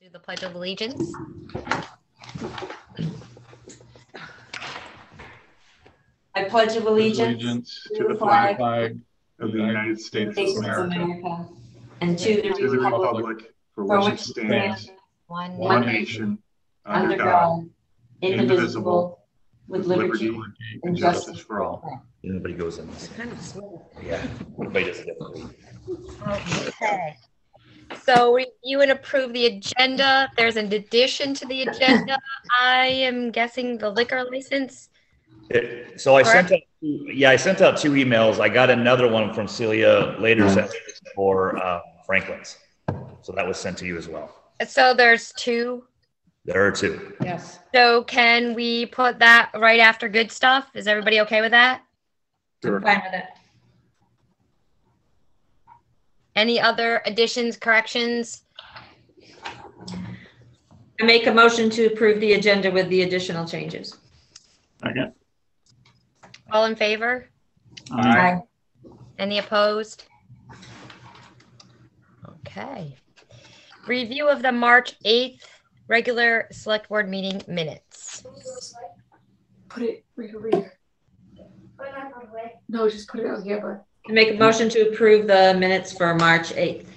Do the Pledge of Allegiance. I pledge of allegiance to the flag of the United States of America and to the republic for which it stands, one nation, under God, indivisible, with liberty and justice for all. Nobody goes in this. Kind of slow. Yeah, nobody does it differently. Okay. So review and approve the agenda. There's an addition to the agenda. I am guessing the liquor license. So I sent out two emails. I got another one from Celia later for Franklin's. So that was sent to you as well. So there's two. There are two. Yes. So can we put that right after good stuff? Is everybody okay with that? Sure. I'm fine with it. Any other additions, corrections? I make a motion to approve the agenda with the additional changes. Second. All in favor? Aye. Any opposed? Okay. Review of the March 8th regular select board meeting minutes. Put it right over here. No, just put it out here, but. I make a motion to approve the minutes for March 8th.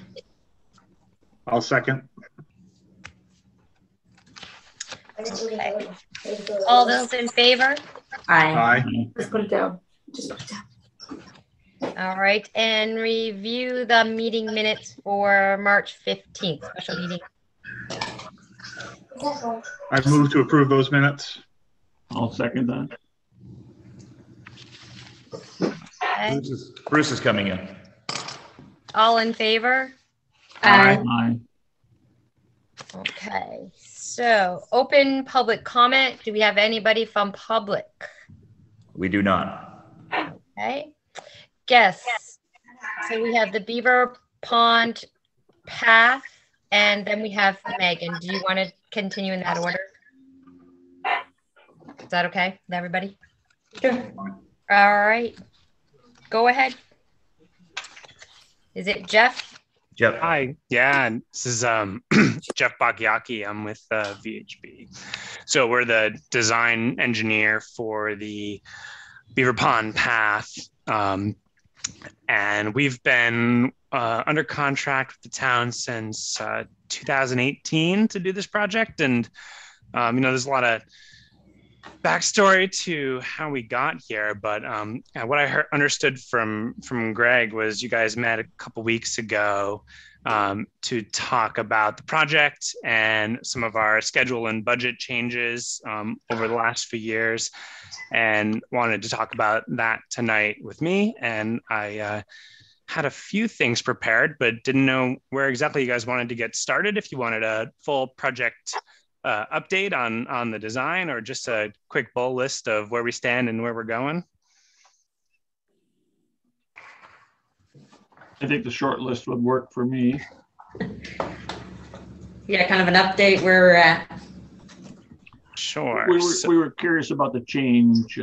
I'll second. Okay. All those in favor? Aye. Aye. Just put it down. Just put it down. All right. And review the meeting minutes for March 15th, special meeting. I move to approve those minutes. I'll second that. Okay. Bruce is coming in. All in favor? Aye. Aye. Okay. So open public comment. Do we have anybody from public? We do not. Okay. Guests. So we have the Beaver Pond path, and then we have Megan. Do you want to continue in that order? Is that okay with everybody? Sure. All right. Go ahead. Is it Jeff? Jeff. Hi, yeah, this is Jeff Bachiochi. I'm with VHB. So we're the design engineer for the Beaver Pond path. And we've been under contract with the town since 2018 to do this project. And, there's a lot of backstory to how we got here, but what I understood from Greg was you guys met a couple weeks ago to talk about the project and some of our schedule and budget changes over the last few years, and wanted to talk about that tonight with me. And I had a few things prepared, but didn't know where exactly you guys wanted to get started. If you wanted a full project update on the design, or just a quick bullet list of where we stand and where we're going. I think the short list would work for me. Yeah, kind of an update where we're at. Sure. We were curious about the change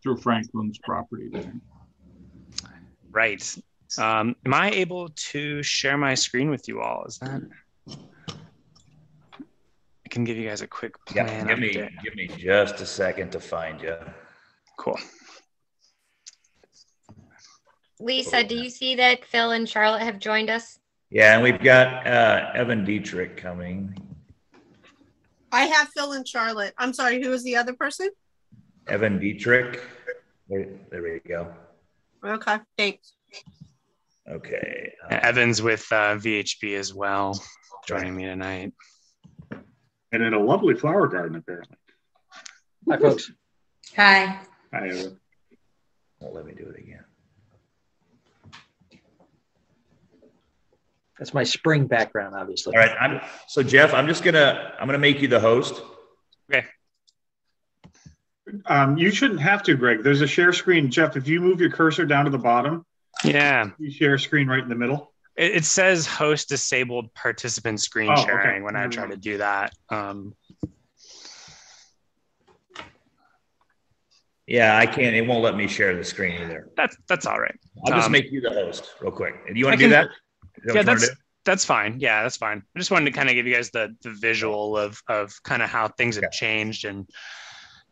through Franklin's property there. Right. Am I able to share my screen with you all? Is that? I can give you guys a quick plan. Yeah, give me just a second to find you. Cool. Lisa, do you see that Phil and Charlotte have joined us? Yeah, and we've got Evan Dietrich coming. I have Phil and Charlotte. I'm sorry, who was the other person? Evan Dietrich. There we go. Okay, thanks. Okay. Evan's with VHB as well, joining me tonight. And in a lovely flower garden, apparently. Hi, folks. Hi. Hi, Evan. Won't let me do it again. That's my spring background, obviously. All right. So Jeff, I'm gonna make you the host. Okay. You shouldn't have to, Greg. There's a share screen. Jeff, if you move your cursor down to the bottom, Yeah. you share screen right in the middle. It says host disabled participant screen sharing okay. when I try to do that. Yeah, I can't. It won't let me share the screen either. That's all right. I'll just make you the host real quick. Do you want to do that? Is that what you wanna That's fine. Yeah, that's fine. I just wanted to kind of give you guys the visual of kind of how things have changed and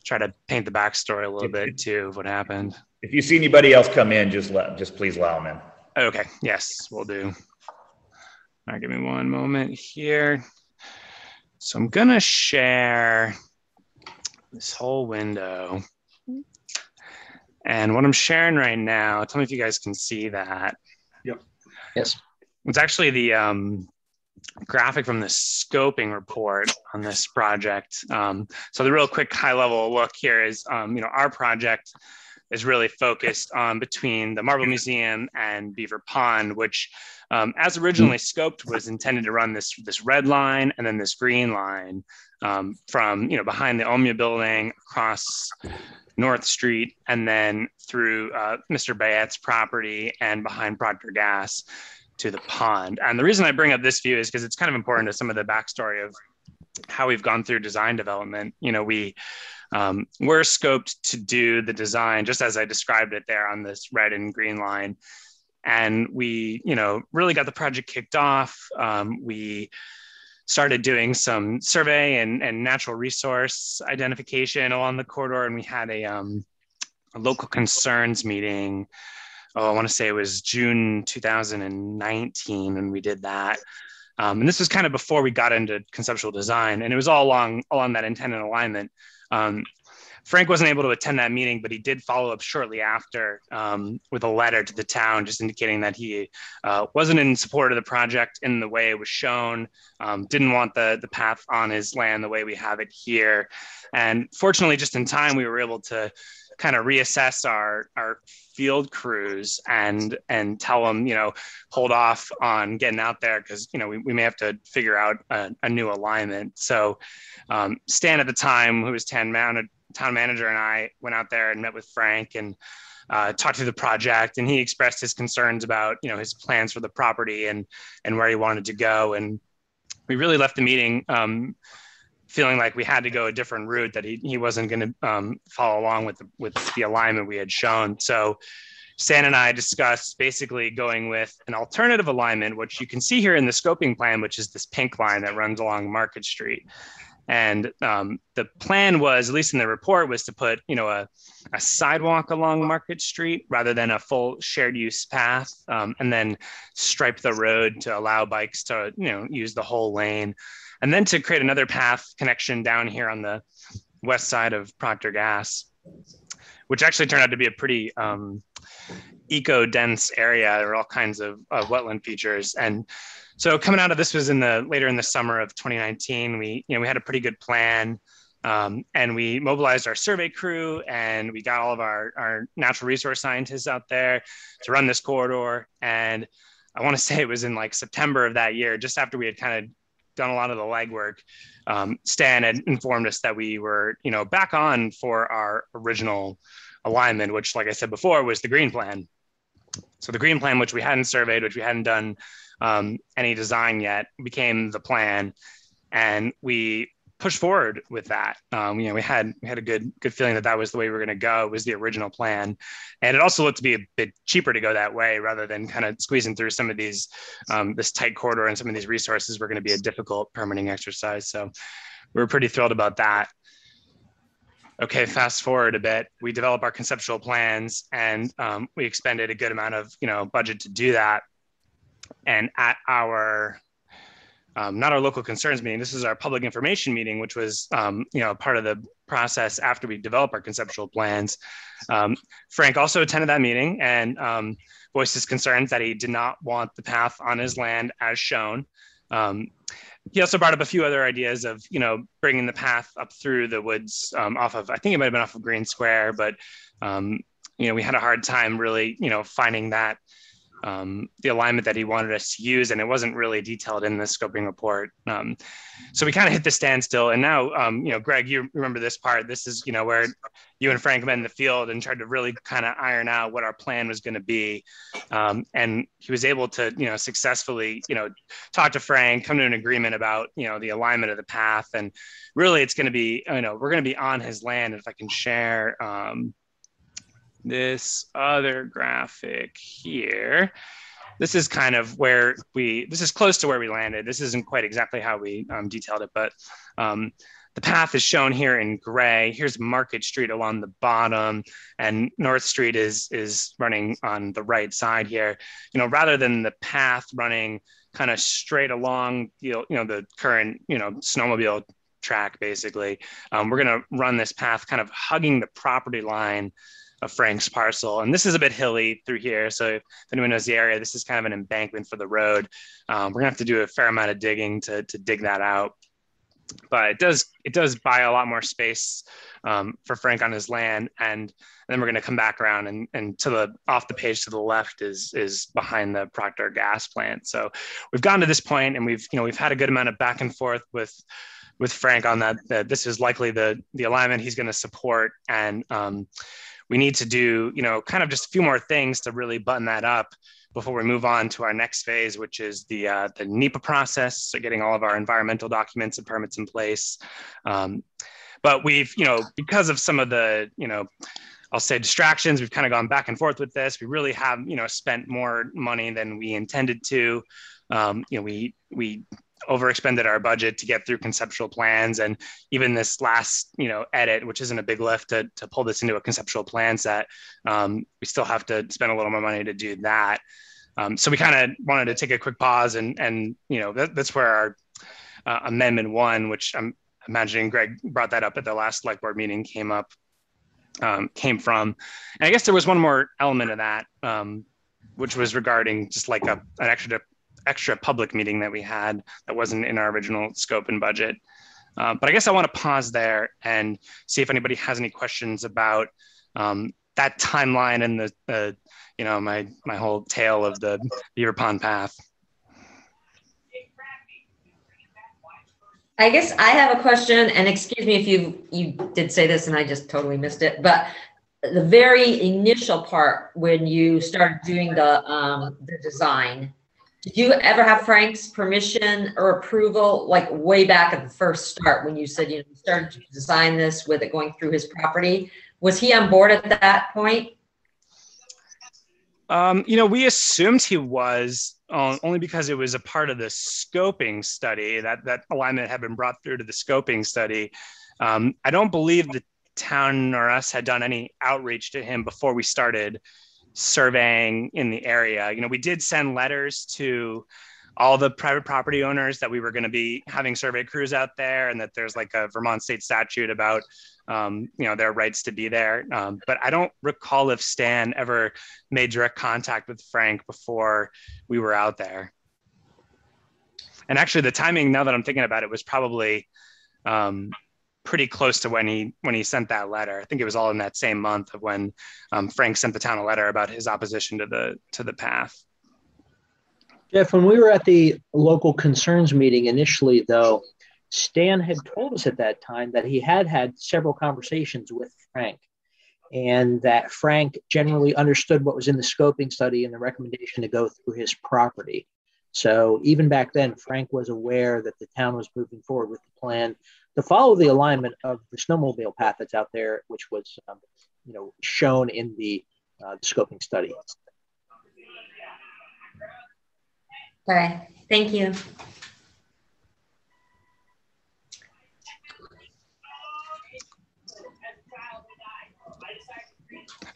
try to paint the backstory a little bit too of what happened. If you see anybody else come in, just please allow them in. Okay. Yes, we'll do. All right, give me one moment here. So I'm gonna share this whole window. And what I'm sharing right now, tell me if you guys can see that. Yep. Yes. It's actually the graphic from the scoping report on this project. So the real quick high level look here is, our project is really focused on between the Marble Museum and Beaver Pond, which as originally scoped was intended to run this red line and then this green line from, behind the Omnia building across North Street and then through Mr. Bayette's property and behind Proctor Gas to the pond. And the reason I bring up this view is because it's kind of important to some of the backstory of how we've gone through design development. We're scoped to do the design just as I described it there on this red and green line. And we, really got the project kicked off. We started doing some survey and natural resource identification along the corridor. And we had a local concerns meeting. I want to say it was June 2019 when we did that. And this was kind of before we got into conceptual design. And it was all along that intent and alignment. Frank wasn't able to attend that meeting, but he did follow up shortly after with a letter to the town, just indicating that he wasn't in support of the project in the way it was shown, didn't want the path on his land the way we have it here. And fortunately, just in time, we were able to kind of reassess our field crews and tell them, hold off on getting out there because, we may have to figure out a new alignment. So Stan at the time, who was town manager, and I went out there and met with Frank and talked through the project, and he expressed his concerns about, his plans for the property and where he wanted to go. And we really left the meeting feeling like we had to go a different route, that he wasn't going to follow along with the alignment we had shown. So Stan and I discussed basically going with an alternative alignment, which you can see here in the scoping plan, which is this pink line that runs along Market Street. And the plan was, at least in the report, was to put, a sidewalk along Market Street rather than a full shared use path, and then stripe the road to allow bikes to, use the whole lane. And then to create another path connection down here on the west side of Proctor Gas, which actually turned out to be a pretty eco-dense area. There were all kinds of wetland features. And so coming out of this was later in the summer of 2019, we had a pretty good plan. And we mobilized our survey crew and we got all of our natural resource scientists out there to run this corridor. And I want to say it was in like September of that year, just after we had kind of done a lot of the legwork, Stan had informed us that we were, back on for our original alignment, which, like I said before, was the green plan. So the green plan, which we hadn't surveyed, which we hadn't done any design yet, became the plan, and we pushed forward with that. We had a good feeling that was the way we were going to go. It was the original plan, and it also looked to be a bit cheaper to go that way rather than kind of squeezing through some of these this tight corridor, and some of these resources were going to be a difficult permitting exercise. So we were pretty thrilled about that. Okay, fast forward a bit. We developed our conceptual plans, and we expended a good amount of budget to do that. And at our not our local concerns meeting, this is our public information meeting, which was part of the process after we developed our conceptual plans. Frank also attended that meeting and voiced his concerns that he did not want the path on his land as shown. He also brought up a few other ideas of, bringing the path up through the woods off of, I think it might've been off of Green Square, but, we had a hard time really, finding that the alignment that he wanted us to use, and it wasn't really detailed in the scoping report. So we kind of hit the standstill. And now, Greg, you remember this part. This is, where you and Frank met in the field and tried to really kind of iron out what our plan was going to be. And he was able to, successfully, talk to Frank, come to an agreement about, the alignment of the path. And really, it's going to be, we're going to be on his land. If I can share this other graphic here, this is kind of where this is close to where we landed. This isn't quite exactly how we detailed it, but the path is shown here in gray. Here's Market Street along the bottom, and North Street is running on the right side here. Rather than the path running kind of straight along, the current, snowmobile track, basically, we're going to run this path kind of hugging the property line of Frank's parcel. And this is a bit hilly through here. So if anyone knows the area, this is kind of an embankment for the road. We're gonna have to do a fair amount of digging to dig that out. But it does buy a lot more space for Frank on his land. And then we're gonna come back around and off the page to the left is behind the Proctor gas plant. So we've gotten to this point, and we've had a good amount of back and forth with Frank on that this is likely the alignment he's gonna support. And we need to do, kind of just a few more things to really button that up before we move on to our next phase, which is the NEPA process, so getting all of our environmental documents and permits in place. But we've, because of some of the, I'll say distractions, we've kind of gone back and forth with this. We really have, spent more money than we intended to. We overexpended our budget to get through conceptual plans, and even this last edit, which isn't a big lift to pull this into a conceptual plan set, we still have to spend a little more money to do that. So we kind of wanted to take a quick pause, and that's where our amendment 1, which I'm imagining Greg brought that up at the last Selectboard meeting, came from. And I guess there was one more element of that, which was regarding just like an extra public meeting that we had that wasn't in our original scope and budget. But I guess I want to pause there and see if anybody has any questions about that timeline and my whole tale of the Beaver Pond path. I guess I have a question, and excuse me if you did say this and I just totally missed it, but the very initial part when you started doing the design, did you ever have Frank's permission or approval, like way back at the first start when you said you started to design this with it going through his property? Was he on board at that point? We assumed he was, only because it was a part of the scoping study, that alignment had been brought through to the scoping study. I don't believe the town or us had done any outreach to him before we started surveying in the area. We did send letters to all the private property owners that we were going to be having survey crews out there, and that there's like a Vermont state statute about their rights to be there. But I don't recall if Stan ever made direct contact with Frank before we were out there. And actually the timing, now that I'm thinking about it, was probably pretty close to when he sent that letter. I think it was all in that same month of when Frank sent the town a letter about his opposition to the path. Jeff, when we were at the local concerns meeting initially, though, Stan had told us at that time that he had several conversations with Frank, and that Frank generally understood what was in the scoping study and the recommendation to go through his property. So even back then, Frank was aware that the town was moving forward with the plan to follow the alignment of the snowmobile path that's out there, which was shown in the scoping study. Okay, thank you.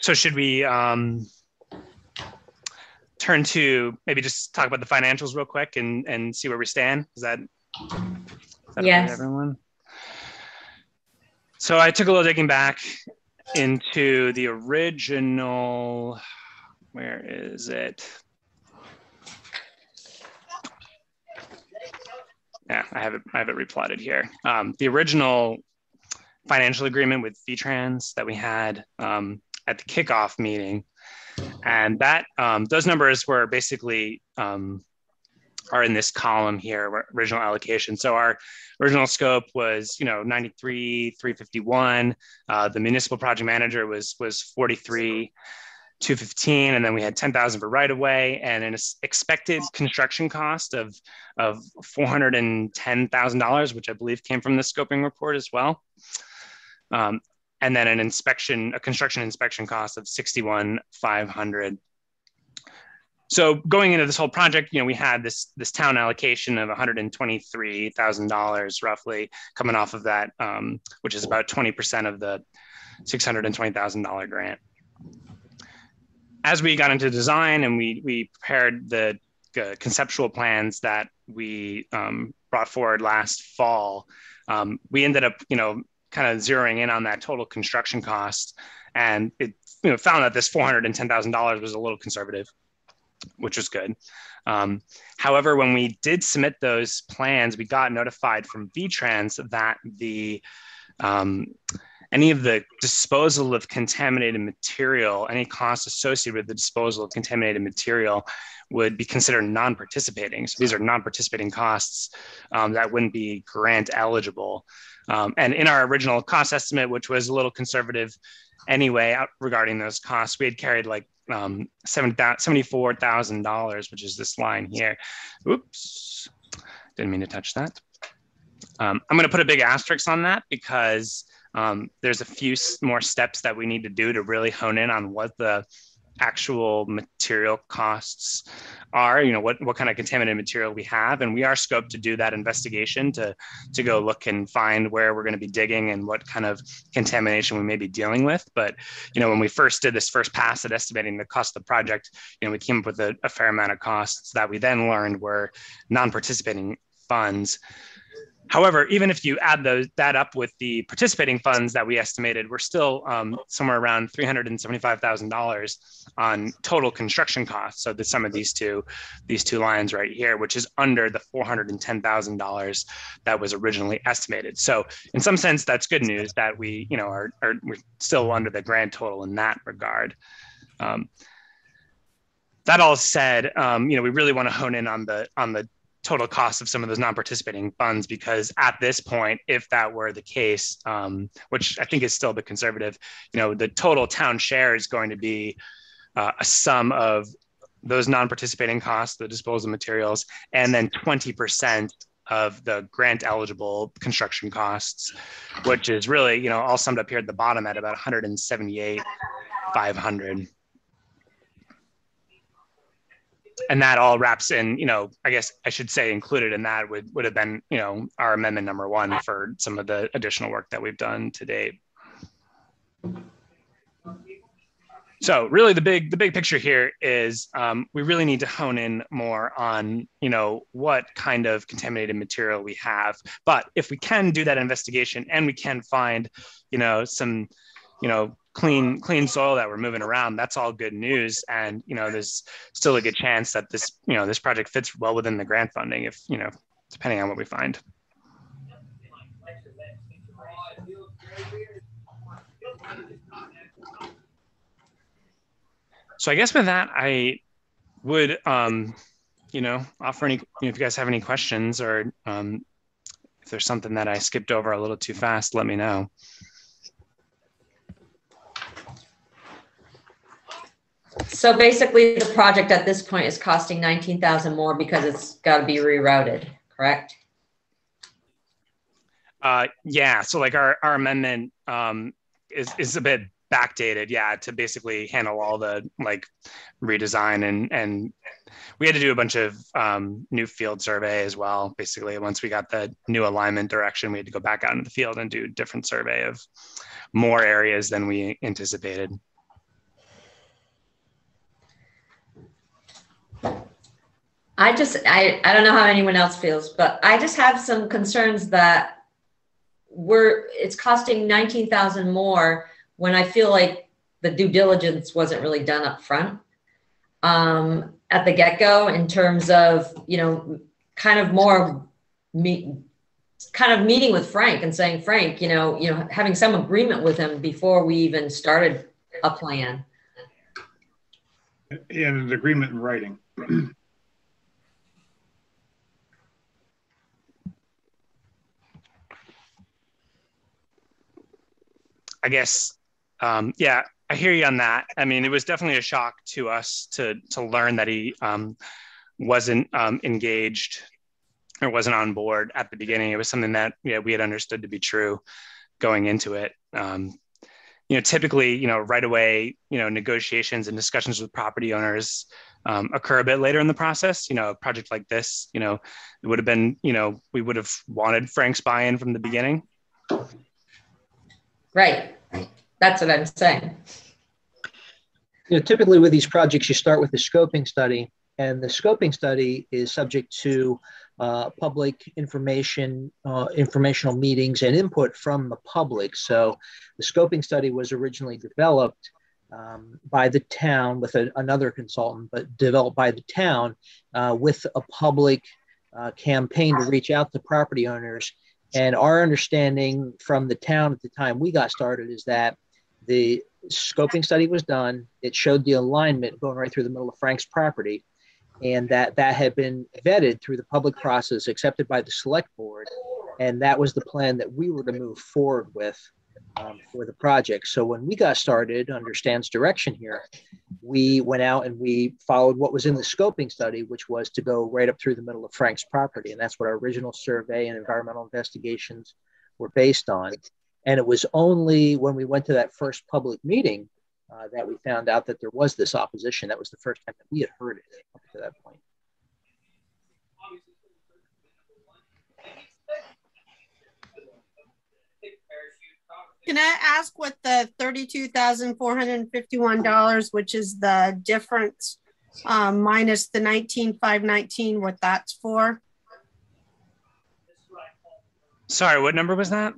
So should we turn to maybe just talk about the financials real quick and see where we stand? Is that yes, okay, everyone? So I took a little digging back into the original, where is it? Yeah, I have it replotted here. The original financial agreement with VTrans that we had at the kickoff meeting, and that those numbers were basically are in this column here, original allocation. So our original scope was 93,351. The municipal project manager was 43,215, and then we had 10,000 for right of way, and an expected construction cost of $410,000, which I believe came from the scoping report as well. And then a construction inspection cost of $61,500. So going into this whole project, you know, we had this town allocation of $123,000 roughly coming off of that, which is about 20% of the $620,000 grant. As we got into design and we prepared the conceptual plans that we brought forward last fall, we ended up, you know, kind of zeroing in on that total construction cost, and it, you know, found that this $410,000 was a little conservative, which was good. However, when we did submit those plans, we got notified from VTrans that the any of the disposal of contaminated material, any costs associated with the disposal of contaminated material would be considered non-participating. So these are non-participating costs that wouldn't be grant eligible. And in our original cost estimate, which was a little conservative anyway, regarding those costs, we had carried like $74,000, which is this line here. Oops, didn't mean to touch that. I'm going to put a big asterisk on that because there's a few more steps that we need to do to really hone in on what the actual material costs are, you know, what kind of contaminated material we have. And we are scoped to do that investigation to go look and find where we're going to be digging and what kind of contamination we may be dealing with. But, you know, when we first did this first pass at estimating the cost of the project, you know, we came up with a fair amount of costs that we then learned were non-participating funds. However, even if you add that up with the participating funds that we estimated, we're still somewhere around $375,000 on total construction costs. So the sum of these two lines right here, which is under the $410,000 that was originally estimated. So in some sense, that's good news that we, you know, we're still under the grand total in that regard. That all said, you know, we really want to hone in on the total cost of some of those non-participating funds, because at this point, if that were the case, which I think is still a bit conservative, you know, the total town share is going to be a sum of those non-participating costs, the disposal materials, and then 20% of the grant eligible construction costs, which is really, you know, all summed up here at the bottom at about $178,500. And that all wraps in, you know, I guess I should say included in that would have been, you know, our amendment number 1 for some of the additional work that we've done to date. So really the big picture here is we really need to hone in more on, you know, what kind of contaminated material we have. But if we can do that investigation and we can find, you know, some, you know, clean soil that we're moving around, that's all good news. And, you know, there's still a good chance that this, you know, this project fits well within the grant funding, if, you know, depending on what we find. So I guess with that, I would, you know, offer any, you know, if you guys have any questions, or if there's something that I skipped over a little too fast, let me know. So basically the project at this point is costing 19,000 more because it's got to be rerouted, correct? Yeah, so like our amendment is a bit backdated, yeah, to basically handle all the like redesign, and we had to do a bunch of new field survey as well. Basically, once we got the new alignment direction, we had to go back out into the field and do a different survey of more areas than we anticipated. I don't know how anyone else feels, but I just have some concerns that it's costing 19,000 more when I feel like the due diligence wasn't really done up front at the get-go, in terms of, you know, kind of meeting with Frank and saying, Frank, you know, having some agreement with him before we even started a plan. Yeah, an agreement in writing. I guess, yeah, I hear you on that. I mean, it was definitely a shock to us to learn that he wasn't engaged or wasn't on board at the beginning. It was something that, yeah, we had understood to be true going into it. You know, typically, you know, right away, you know, negotiations and discussions with property owners occur a bit later in the process. A project like this, it would have been, we would have wanted Frank's buy-in from the beginning. Right. That's what I'm saying. Typically with these projects, you start with the scoping study, and the scoping study is subject to public information, informational meetings and input from the public. So the scoping study was originally developed by the town with another consultant, but developed by the town with a public campaign to reach out to property owners. And our understanding from the town at the time we got started is that the scoping study was done. It showed the alignment going right through the middle of Frank's property, and that had been vetted through the public process, accepted by the Selectboard. And that was the plan that we were to move forward with for the project. So when we got started under Stan's direction here, we went out and we followed what was in the scoping study, which was to go right up through the middle of Frank's property. And that's what our original survey and environmental investigations were based on. And it was only when we went to that first public meeting that we found out that there was this opposition. That was the first time that we had heard it up to that point. Can I ask what the $32,451, which is the difference minus the $19,519, what that's for? Sorry, what number was that?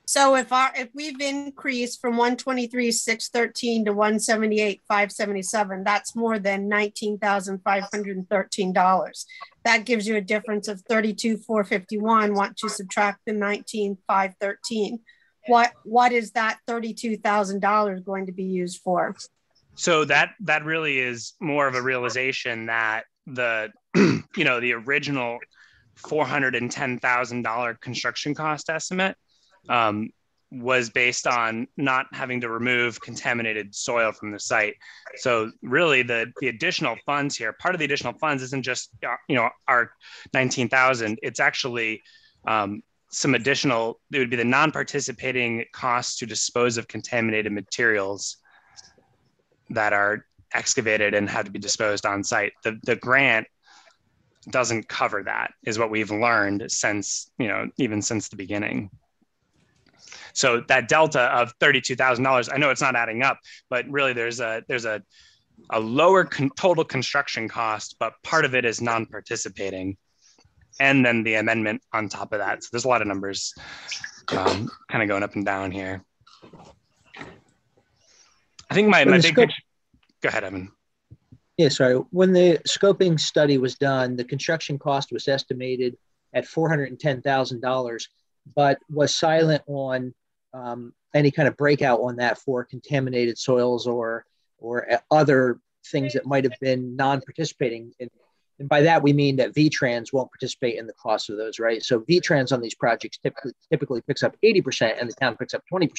So if we've increased from 123,613 to 178,577, that's more than $19,513. That gives you a difference of 32,451. Want to subtract the 19,513. What is that $32,000 going to be used for? So that really is more of a realization that the the original $410,000 construction cost estimate was based on not having to remove contaminated soil from the site. So really the additional funds here, part of the additional funds isn't just, our 19,000, it's actually some additional, it would be the non-participating costs to dispose of contaminated materials that are excavated and have to be disposed on site. The grant doesn't cover that, is what we've learned since, even since the beginning. So that delta of $32,000, I know it's not adding up, but really there's a lower total construction cost, but part of it is non-participating, and then the amendment on top of that. So there's a lot of numbers kind of going up and down here. I think my big picture. Go ahead, Evan. Yeah, sorry. When the scoping study was done, the construction cost was estimated at $410,000, but was silent on any kind of breakout on that for contaminated soils or other things that might have been non-participating. And by that, we mean that VTrans won't participate in the cost of those, right? So VTrans on these projects typically picks up 80% and the town picks up 20%.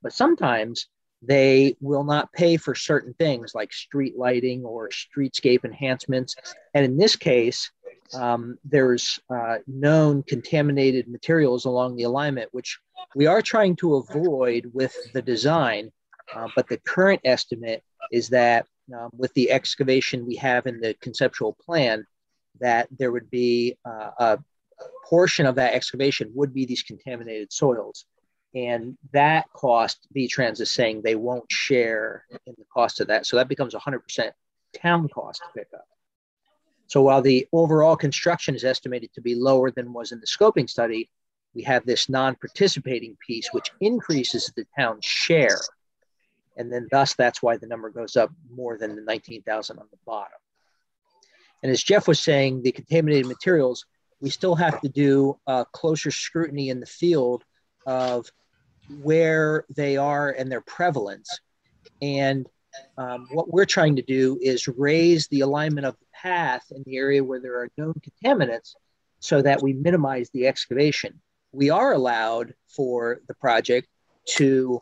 But sometimes they will not pay for certain things like street lighting or streetscape enhancements. And in this case, there's known contaminated materials along the alignment, which we are trying to avoid with the design. But the current estimate is that with the excavation we have in the conceptual plan, that there would be a portion of that excavation would be these contaminated soils. And that cost, VTrans is saying they won't share in the cost of that. So that becomes 100% town cost to pick up. So while the overall construction is estimated to be lower than was in the scoping study, we have this non-participating piece, which increases the town's share. And then thus, that's why the number goes up more than the 19,000 on the bottom. And as Jeff was saying, the contaminated materials, we still have to do closer scrutiny in the field of where they are and their prevalence. And what we're trying to do is raise the alignment of the path in the area where there are known contaminants so that we minimize the excavation. We are allowed for the project to,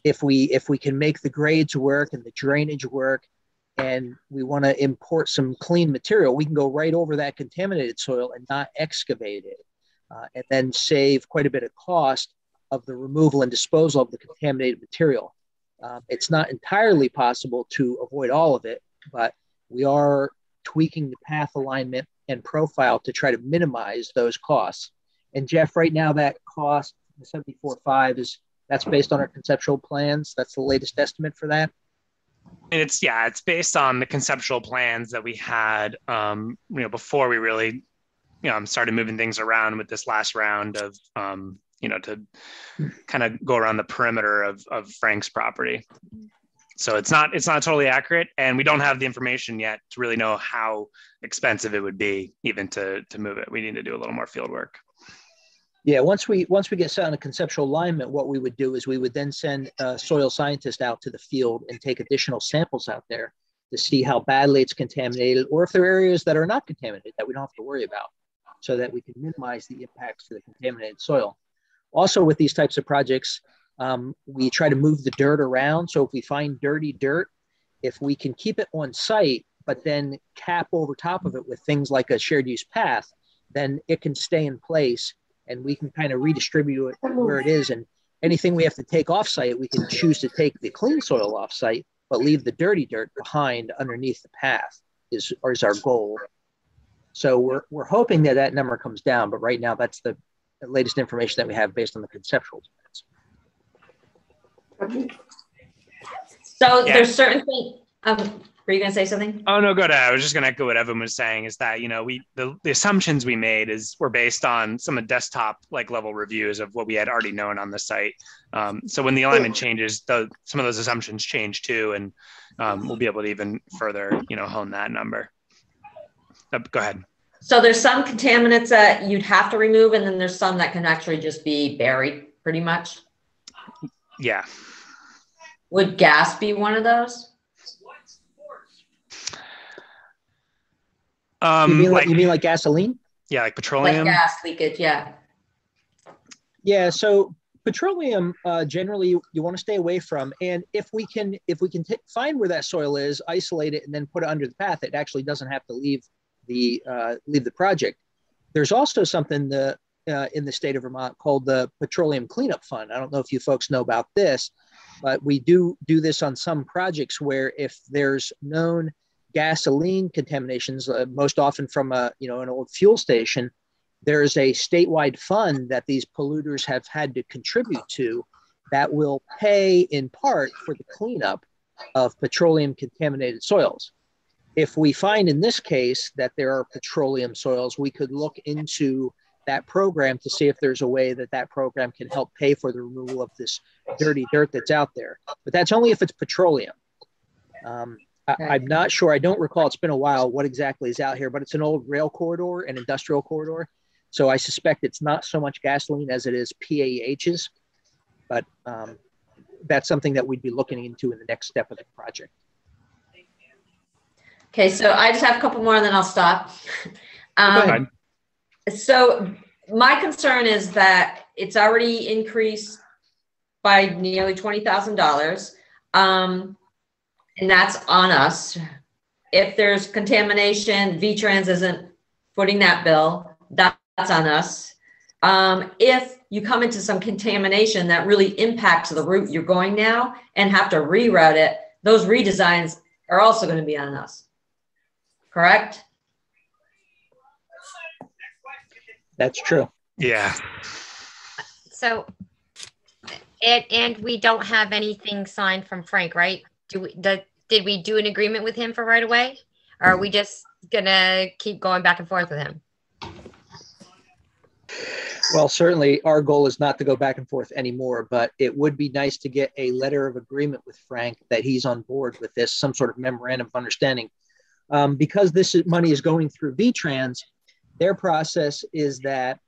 if we can make the grades work and the drainage work, and we want to import some clean material, we can go right over that contaminated soil and not excavate it, and then save quite a bit of cost of the removal and disposal of the contaminated material. It's not entirely possible to avoid all of it, but we are tweaking the path alignment and profile to try to minimize those costs. And Jeff, right now that cost, the 74.5 that's based on our conceptual plans. That's the latest estimate for that. And it's based on the conceptual plans that we had, before we really, started moving things around with this last round of, to kind of go around the perimeter of Frank's property. So it's not totally accurate, and we don't have the information yet to really know how expensive it would be even to move it. We need to do a little more field work. Yeah, once we get set on a conceptual alignment, what we would do is we would then send a soil scientist out to the field and take additional samples out there to see how badly it's contaminated, or if there are areas that are not contaminated that we don't have to worry about, so that we can minimize the impacts to the contaminated soil. Also, with these types of projects, we try to move the dirt around. So if we find dirty dirt, if we can keep it on site, but then cap over top of it with things like a shared use path, then it can stay in place and we can kind of redistribute it where it is. And anything we have to take off site, we can choose to take the clean soil off site, but leave the dirty dirt behind underneath the path is our goal. So we're hoping that number comes down, but right now that's the latest information that we have based on the conceptual plans. So there's certain things. Were you going to say something? Oh, no, go ahead. I was just going to echo what Evan was saying, is that, the assumptions we made were based on some of desktop level reviews of what we had already known on the site. So when the alignment changes, some of those assumptions change too, and we'll be able to even further, hone that number. Go ahead. So there's some contaminants that you'd have to remove, and then there's some that can actually just be buried pretty much. Yeah. Would gas be one of those? You mean like gasoline? Yeah, like petroleum. Like gas leakage, yeah. Yeah, so petroleum generally you want to stay away from, and if we can find where that soil is, isolate it, and then put it under the path, it actually doesn't have to leave the project. There's also something in the state of Vermont called the Petroleum Cleanup Fund. I don't know if you folks know about this, but we do this on some projects where if there's known gasoline contaminations, most often from an old fuel station, there's a statewide fund that these polluters have had to contribute to that will pay in part for the cleanup of petroleum contaminated soils. If we find in this case that there are petroleum soils, we could look into that program to see if there's a way that program can help pay for the removal of this dirty dirt that's out there. But that's only if it's petroleum. I'm not sure. I don't recall. It's been a while what exactly is out here, but it's an old rail corridor, an industrial corridor. So I suspect it's not so much gasoline as it is PAHs. But that's something that we'd be looking into in the next step of the project. Okay, so I just have a couple more and then I'll stop. So my concern is that it's already increased by nearly $20,000. And that's on us. If there's contamination, VTrans isn't footing that bill. That's on us. If you come into some contamination that really impacts the route you're going now and have to reroute it, those redesigns are also going to be on us. Correct? That's true. Yeah. So, and we don't have anything signed from Frank, right? Did we do an agreement with him for right away? Or are we just gonna keep going back and forth with him? Well, certainly our goal is not to go back and forth anymore, but it would be nice to get a letter of agreement with Frank that he's on board with this, some sort of memorandum of understanding. Because this money is going through VTrans, their process is that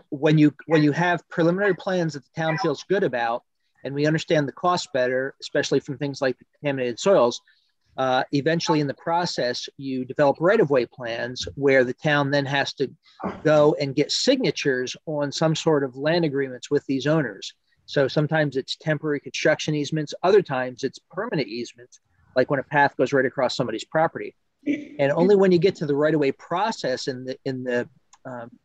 when you have preliminary plans that the town feels good about, and we understand the cost better, especially from things like the contaminated soils, eventually in the process, you develop right-of-way plans where the town then has to go and get signatures on some sort of land agreements with these owners. So sometimes it's temporary construction easements, other times it's permanent easements, like when a path goes right across somebody's property. And only when you get to the right-of-way process in the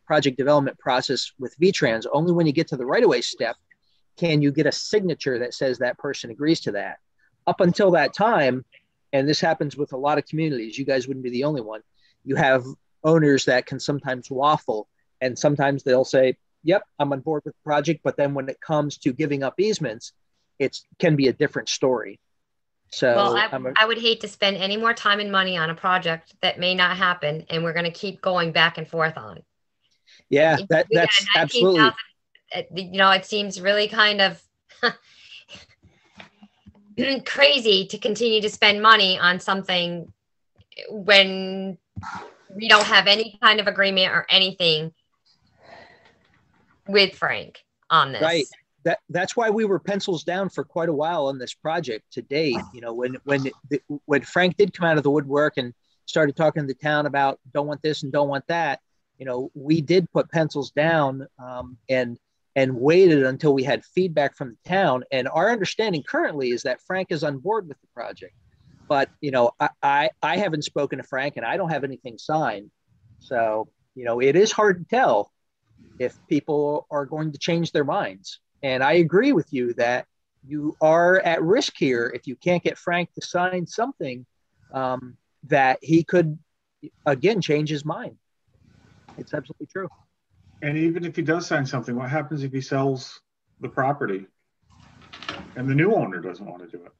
project development process with VTrans, only when you get to the right-of-way step can you get a signature that says that person agrees to that? Up until that time, and this happens with a lot of communities, you guys wouldn't be the only one, you have owners that can sometimes waffle, and sometimes they'll say, yep, I'm on board with the project, but then when it comes to giving up easements, it can be a different story. So well, I would hate to spend any more time and money on a project that may not happen, and we're going to keep going back and forth on. Yeah, that's absolutely. It seems really kind of crazy to continue to spend money on something when we don't have any kind of agreement or anything with Frank on this. Right. That's why we were pencils down for quite a while on this project to date. When Frank did come out of the woodwork and started talking to the town about don't want this and don't want that, we did put pencils down and waited until we had feedback from the town. And our understanding currently is that Frank is on board with the project. But, I haven't spoken to Frank and I don't have anything signed. So, it is hard to tell if people are going to change their minds. And I agree with you that you are at risk here if you can't get Frank to sign something that he could, again, change his mind. It's absolutely true. And even if he does sign something, what happens if he sells the property and the new owner doesn't want to do it?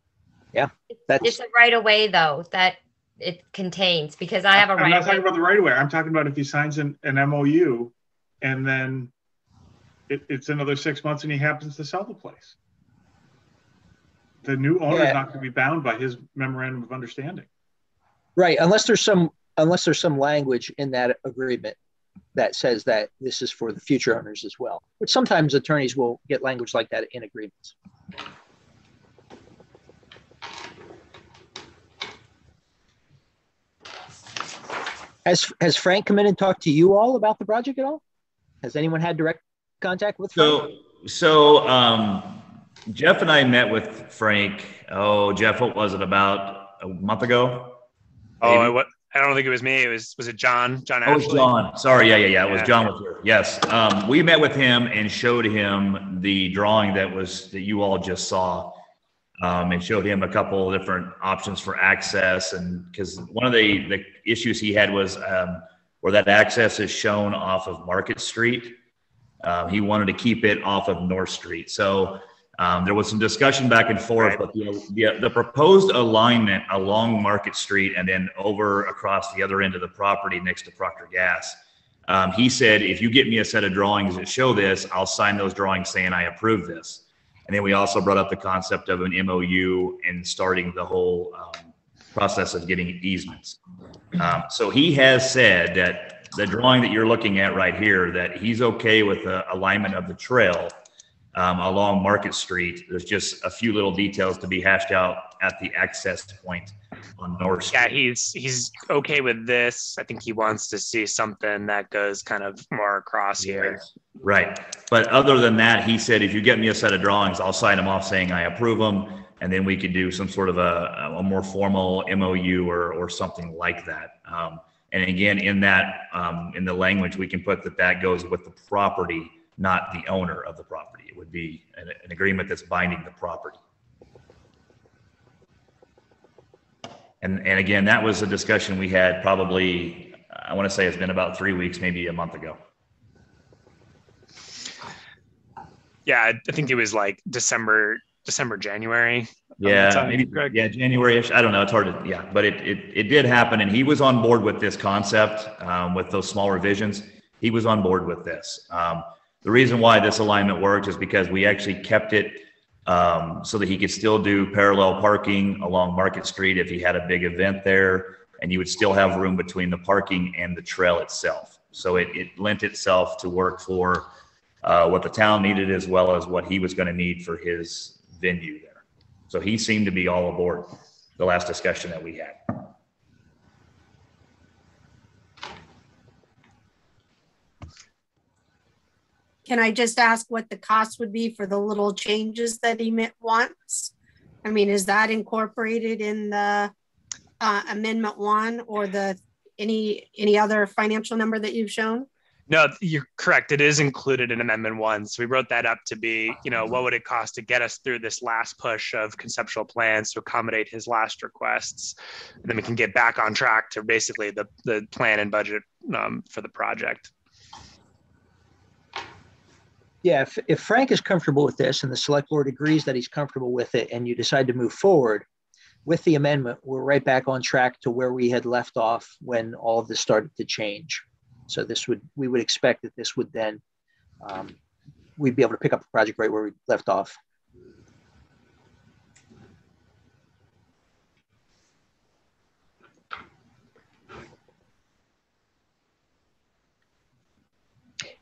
Yeah. It's a right of way, though, that it contains, because I have a right of way. I'm not talking about the right of way. I'm talking about if he signs an MOU and then it's another 6 months and he happens to sell the place. The new owner is not going to be bound by his memorandum of understanding. Right. Unless there's some language in that agreement that says that this is for the future owners as well, which sometimes attorneys will get language like that in agreements. Has Frank come in and talked to you all about the project at all? Has anyone had direct contact with Frank? So Jeff and I met with Frank. Oh, Jeff, what was it, about a month ago? Maybe? I don't think it was me. Was it John? John Ashley? Oh, it was John. Sorry. Yeah. It was John with her. Yes. We met with him and showed him the drawing that you all just saw, and showed him a couple of different options for access. And because one of the issues he had was where that access is shown off of Market Street. He wanted to keep it off of North Street. So there was some discussion back and forth, but the proposed alignment along Market Street and then over across the other end of the property next to Proctor Gas, he said, if you get me a set of drawings that show this, I'll sign those drawings saying I approve this. And then we also brought up the concept of an MOU and starting the whole process of getting easements. So he has said that the drawing that you're looking at right here, that he's okay with the alignment of the trail along Market Street. There's just a few little details to be hashed out at the access point on North Street. Yeah, he's okay with this. I think he wants to see something that goes kind of more across here. Right. But other than that, he said, if you get me a set of drawings, I'll sign them off saying I approve them. And then we could do some sort of a more formal MOU or something like that. And again, in that, in the language, we can put that goes with the property, not the owner of the property. It would be an agreement that's binding the property. And again, that was a discussion we had probably, I want to say it's been about 3 weeks, maybe a month ago. Yeah, I think it was like December, January. Yeah, maybe, January-ish. I don't know. It's hard to, but it did happen. And he was on board with this concept, with those small revisions. He was on board with this. The reason why this alignment worked is because we actually kept it so that he could still do parallel parking along Market Street if he had a big event there, and you would still have room between the parking and the trail itself. So it lent itself to work for what the town needed as well as what he was going to need for his venue there. So he seemed to be all aboard the last discussion that we had. Can I just ask what the cost would be for the little changes that he wants? I mean, is that incorporated in the Amendment 1 or any other financial number that you've shown? No, you're correct. It is included in Amendment 1. So we wrote that up to be, what would it cost to get us through this last push of conceptual plans to accommodate his last requests? And then we can get back on track to basically the plan and budget for the project. Yeah, if Frank is comfortable with this and the select board agrees that he's comfortable with it and you decide to move forward with the amendment, we're right back on track to where we had left off when all of this started to change. So we would expect that this would then, we'd be able to pick up the project right where we left off.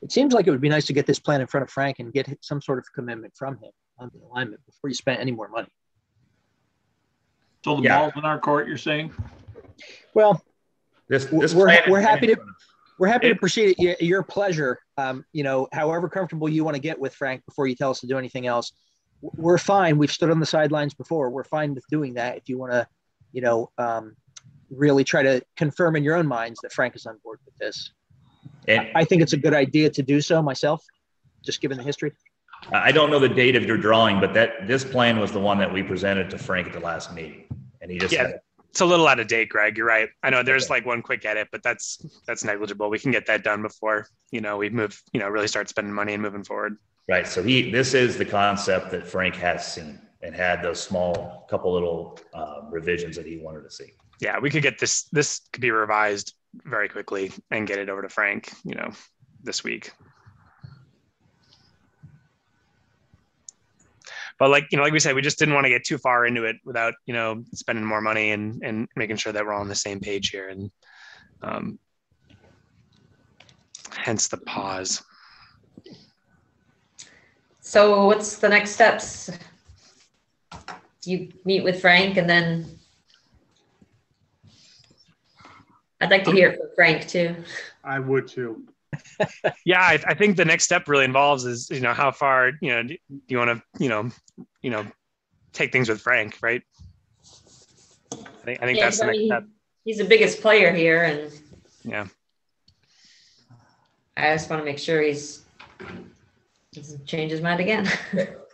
It seems like it would be nice to get this plan in front of Frank and get some sort of commitment from him on the alignment before you spend any more money. So the ball's in our court, you're saying? Well, we're happy to proceed at your pleasure. However comfortable you want to get with Frank before you tell us to do anything else. We're fine. We've stood on the sidelines before. We're fine with doing that. If you want to, really try to confirm in your own minds that Frank is on board with this. And I think it's a good idea to do so myself, just given the history. I don't know the date of your drawing, but this plan was the one that we presented to Frank at the last meeting, and he just it's a little out of date, Greg. You're right. I know there's like one quick edit, but that's negligible. We can get that done before we move. Really start spending money and moving forward. Right. So this is the concept that Frank has seen and had those small couple little revisions that he wanted to see. Yeah, we could get this. This could be revised very quickly and get it over to Frank, this week. But like we said, we just didn't want to get too far into it without, spending more money and making sure that we're all on the same page here. And hence the pause. So what's the next steps? You meet with Frank and then I'd like to hear it from Frank too. I would too. Yeah, I think the next step really involves is, how far, do you want to, take things with Frank, right? I think that's the next step. He's the biggest player here, and yeah, I just want to make sure he doesn't change his mind again.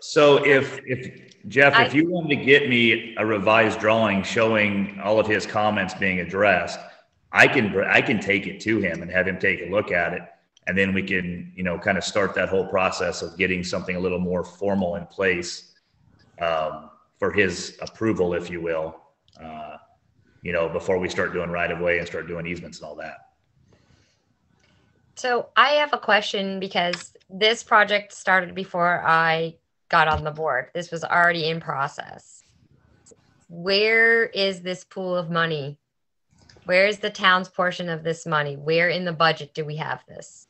So if Jeff, if you wanted to get me a revised drawing showing all of his comments being addressed, I can take it to him and have him take a look at it. And then we can, kind of start that whole process of getting something a little more formal in place for his approval, if you will, before we start doing right of way and start doing easements and all that. So I have a question because this project started before I got on the board. This was already in process. Where is this pool of money? Where is the town's portion of this money? Where in the budget do we have this?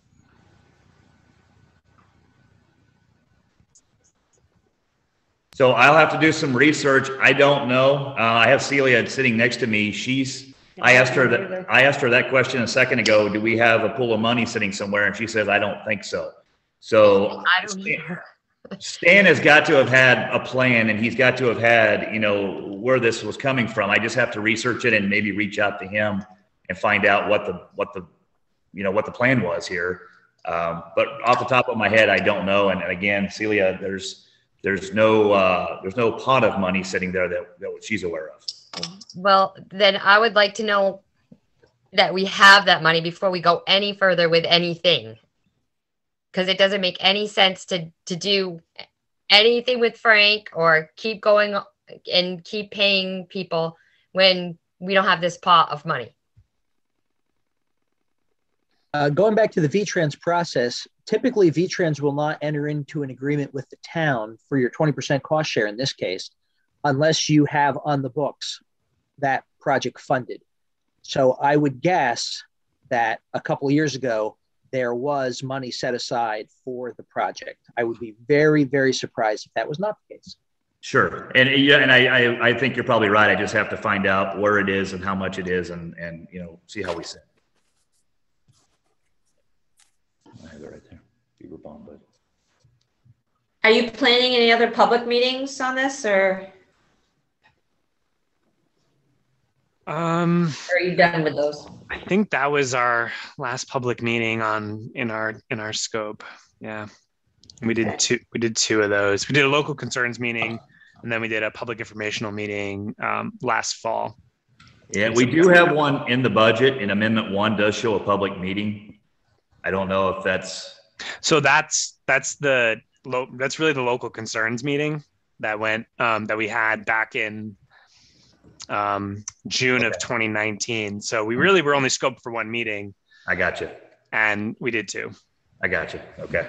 So I'll have to do some research. I don't know. I have Celia sitting next to me. I asked her that question a second ago. Do we have a pool of money sitting somewhere? And she says, I don't think so. So I don't either. Stan has got to have had a plan, and he's got to have had, where this was coming from. I just have to research it and maybe reach out to him and find out what the plan was here. But off the top of my head, I don't know. And again, Celia, there's no pot of money sitting there that she's aware of. Well, then I would like to know that we have that money before we go any further with anything. Because it doesn't make any sense to do anything with Frank or keep going and keep paying people when we don't have this pot of money. Going back to the VTrans process, typically VTrans will not enter into an agreement with the town for your 20% cost share in this case, unless you have on the books that project funded. So I would guess that a couple of years ago, there was money set aside for the project. I would be very, very surprised if that was not the case. Sure. And I think you're probably right. I just have to find out where it is and how much it is and see how we sit. I have it right there. Beaver bond, but. Are you planning any other public meetings on this or? Or are you done with those? I think that was our last public meeting in our scope. Yeah. We did two of those. We did a local concerns meeting, and then we did a public informational meeting last fall. Yeah, we do have one in the budget, and Amendment 1 does show a public meeting. I don't know if that's... So that's really the local concerns meeting that we had back in June of 2019. So we really were only scoped for one meeting. I got you. And we did two. I got you. Okay.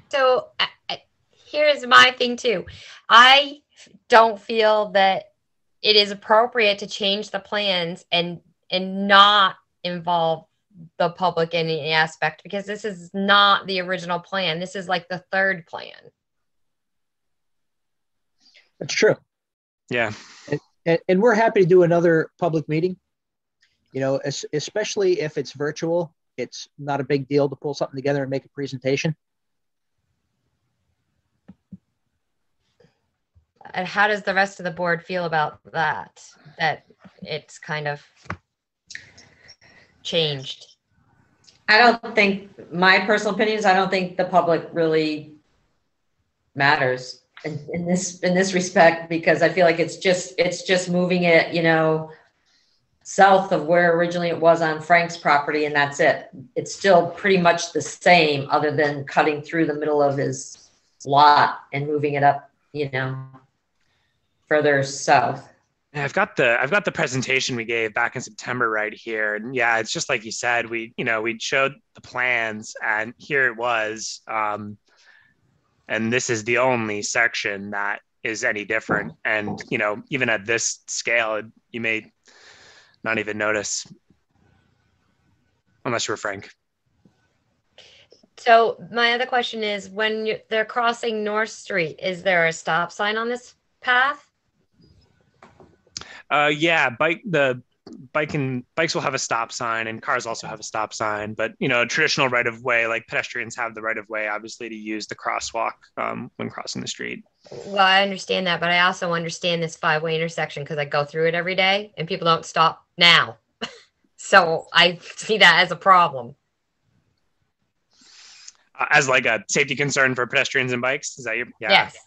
So here's my thing too. I don't feel that it is appropriate to change the plans and not involve the public in any aspect, because this is not the original plan. This is like the third plan. That's true. Yeah. And we're happy to do another public meeting, especially if it's virtual. It's not a big deal to pull something together and make a presentation. And how does the rest of the board feel about that? That it's kind of changed? I don't think, my personal opinion is I don't think the public really matters in this respect, because I feel like it's just moving it, south of where originally it was on Frank's property, and that's it. It's still pretty much the same, other than cutting through the middle of his lot and moving it up, further south. Yeah, I've got the presentation we gave back in September right here. And yeah, it's just like you said, we showed the plans, and here it was. And this is the only section that is any different. And, even at this scale, you may not even notice, unless you were Frank. So my other question is, when they're crossing North Street, is there a stop sign on this path? Yeah, bikes will have a stop sign, and cars also have a stop sign. But traditional right of way, like pedestrians have the right of way, obviously, to use the crosswalk when crossing the street. Well, I understand that, but I also understand this 5-way intersection because I go through it every day, and people don't stop now. So I see that as a problem. As like a safety concern for pedestrians and bikes, is that your? Yeah. Yes.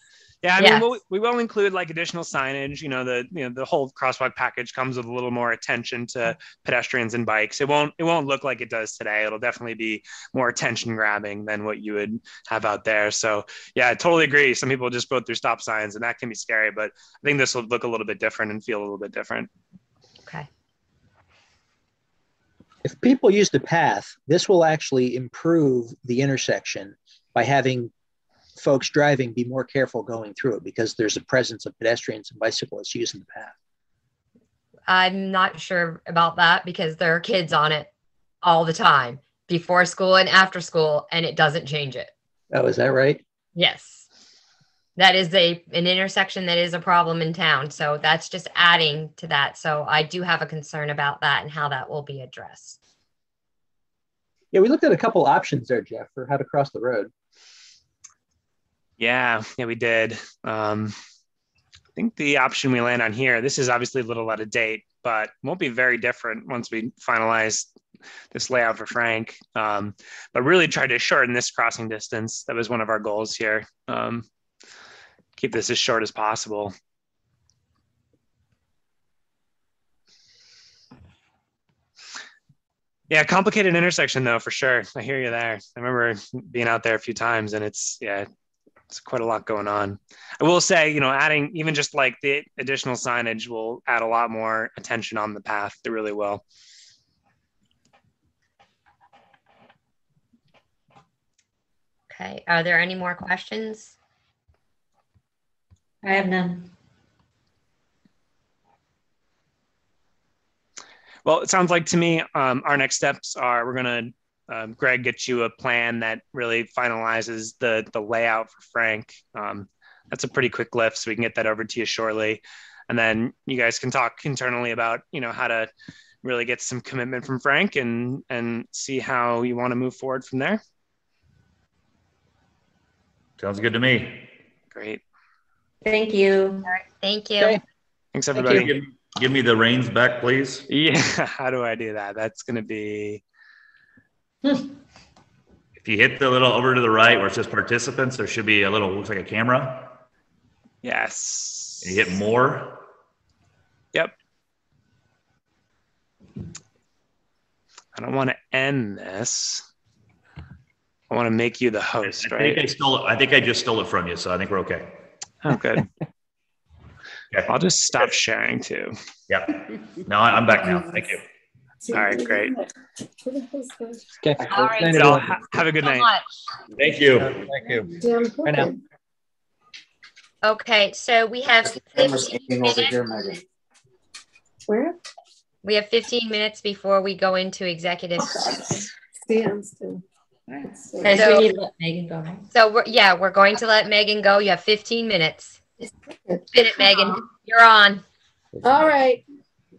Yeah, I mean, we will include like additional signage. The whole crosswalk package comes with a little more attention to pedestrians and bikes. It won't look like it does today. It'll definitely be more attention grabbing than what you would have out there. So yeah, I totally agree. Some people just go through stop signs, and that can be scary. But I think this will look a little bit different and feel a little bit different. Okay. If people use the path, this will actually improve the intersection by having folks driving be more careful going through it, because there's a presence of pedestrians and bicyclists using the path. I'm not sure about that, because there are kids on it all the time, before school and after school, and it doesn't change it. Oh, is that right? Yes. That is an intersection that is a problem in town. So that's just adding to that. So I do have a concern about that and how that will be addressed. Yeah, we looked at a couple options there, Jeff, for how to cross the road. Yeah, we did. I think the option we land on here, this is obviously a little out of date, but won't be very different once we finalize this layout for Frank. But really try to shorten this crossing distance. That was one of our goals here. Keep this as short as possible. Yeah, complicated intersection though, for sure. I hear you there. I remember being out there a few times, and it's quite a lot going on. I will say, adding even just like the additional signage will add a lot more attention on the path. It really will. Okay. Are there any more questions? I have none. Well, it sounds like to me, our next steps are we're going to, Greg, get you a plan that really finalizes the layout for Frank. That's a pretty quick lift, so we can get that over to you shortly. And then you guys can talk internally about, how to really get some commitment from Frank and see how you want to move forward from there. Sounds good to me. Great. Thank you. All right. Thank you. Okay. Thanks, everybody. Thank give me the reins back, please? Yeah, how do I do that? That's going to be. If you hit the little over to the right where it says participants, there should be a little, looks like a camera. Yes. And you hit more. Yep. I don't want to end this. I want to make you the host, right? I think I just stole it from you, so I think we're okay. Oh, good. Okay. I'll just stop sharing too. Yep. No, I'm back now. Thank you. All right, great. Okay. All right. Good night, So, everyone. have a good So night. much. Thank you. Thank you. Damn Right now. good. Okay, so we have 15 minutes. Where? We have 15 minutes before we go into executive. See, I'm still. Okay, so So- we need to let Megan go, right? So we're going to let Megan go. You have 15 minutes. Spin it, Megan. You're on. All right.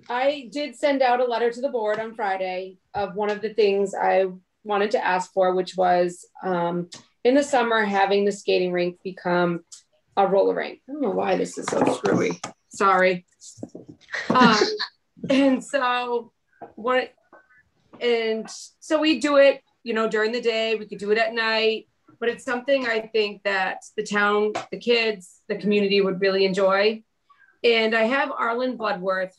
I did send out a letter to the board on Friday of one of the things I wanted to ask for, which was in the summer having the skating rink become a roller rink. I don't know why this is so screwy. Sorry. And so we do it, during the day. We could do it at night, but it's something I think that the town, the kids, the community would really enjoy. And I have Arlen Bloodworth,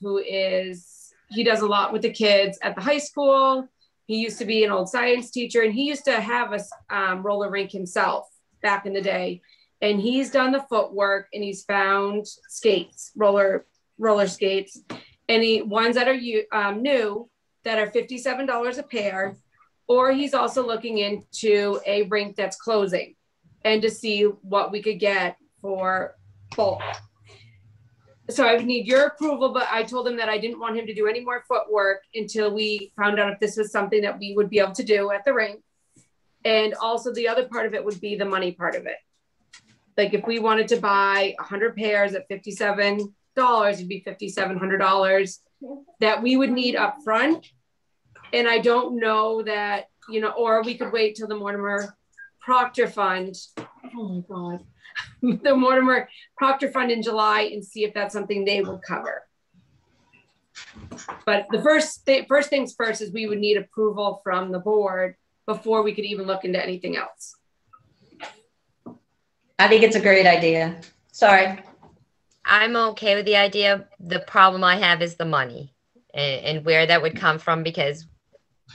he does a lot with the kids at the high school. He used to be an old science teacher, and he used to have a roller rink himself back in the day. And he's done the footwork, and he's found skates, roller skates, and ones that are new that are $57 a pair. Or he's also looking into a rink that's closing, and to see what we could get for both. So I would need your approval, but I told him that I didn't want him to do any more footwork until we found out if this was something that we would be able to do at the rink. And also the other part of it would be the money part of it. Like if we wanted to buy 100 pairs at $57, it'd be $5,700 that we would need up front. And I don't know that, or we could wait till the Mortimer Proctor Fund. Oh my God. The Mortimer Proctor Fund in July and see if that's something they would cover. But the first things first is we would need approval from the board before we could even look into anything else. I think it's a great idea. Sorry. I'm okay with the idea. The problem I have is the money and where that would come from, because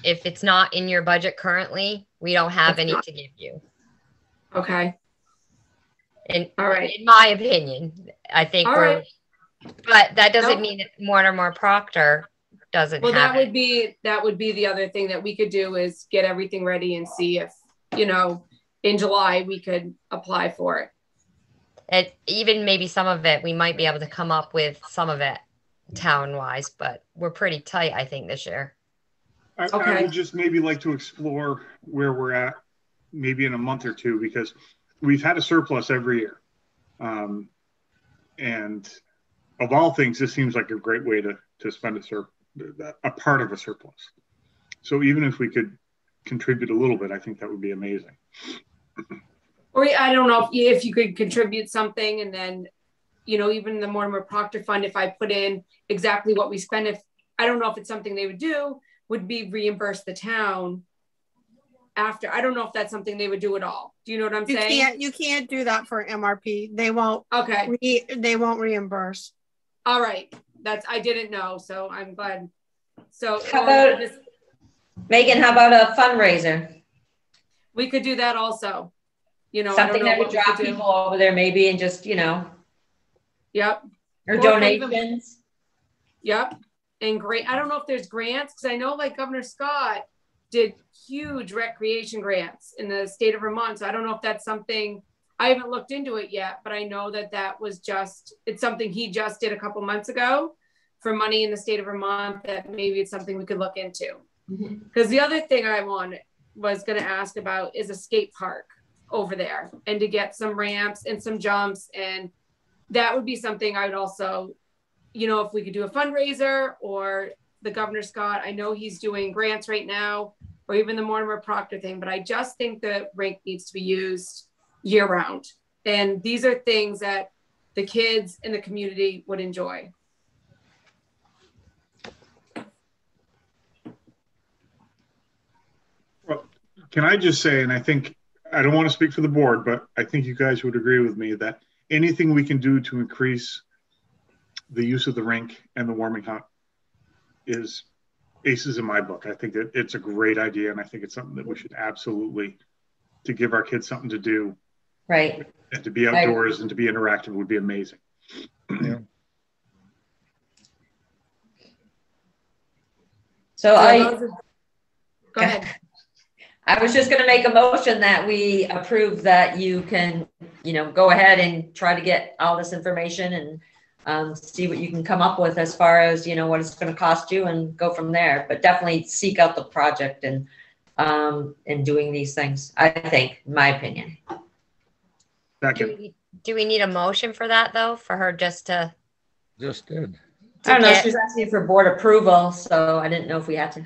if it's not in your budget currently, we don't have any to give you. Okay. And all right, in my opinion, I think all right. But that doesn't mean that Mortimer Proctor doesn't have that would be the other thing that we could do is get everything ready and see if, in July we could apply for it. And even maybe some of it, we might be able to come up with some of it town-wise, but we're pretty tight, I think, this year. I would just maybe like to explore where we're at maybe in a month or two, because we've had a surplus every year. And of all things, this seems like a great way to spend a part of a surplus. So even if we could contribute a little bit, I think that would be amazing. Or I don't know if you could contribute something, and then, even the Mortimer Proctor Fund, if I put in exactly what we spend, I don't know if it's something they would do, would be reimburse the town after. I don't know if that's something they would do at all. Do you know what I'm saying? You can't do that for MRP. They won't. Okay. They won't reimburse. All right. I didn't know, so I'm glad. So how about Megan? How about a fundraiser? We could do that also. Something that would draw people over there, maybe, and just Yep. Or donations. Yep. And great. I don't know if there's grants, because I know like Governor Scott did huge recreation grants in the state of Vermont. So I don't know if that's something, I haven't looked into it yet, but I know that was it's something he just did a couple months ago for money in the state of Vermont, that maybe it's something we could look into. Because the other thing I was going to ask about is a skate park over there, and to get some ramps and some jumps. And that would be something I would also, if we could do a fundraiser, or the Governor Scott, I know he's doing grants right now, or even the Mortimer Proctor thing, but I just think the rink needs to be used year round. And these are things that the kids in the community would enjoy. Can I just say, and I think, I don't want to speak for the board, but I think you guys would agree with me that anything we can do to increase the use of the rink and the warming hut is aces in my book. I think that it's a great idea, and I think it's something that we should absolutely, to give our kids something to do. Right. And to be outdoors and to be interactive would be amazing. Yeah. So go ahead. I was just going to make a motion that we approve that you can, go ahead and try to get all this information and see what you can come up with as far as, what it's going to cost you and go from there. But definitely seek out the project and doing these things, I think, in my opinion. Do we need a motion for that, though, for her just to? Just did. I don't know. She's asking for board approval, so I didn't know if we had to.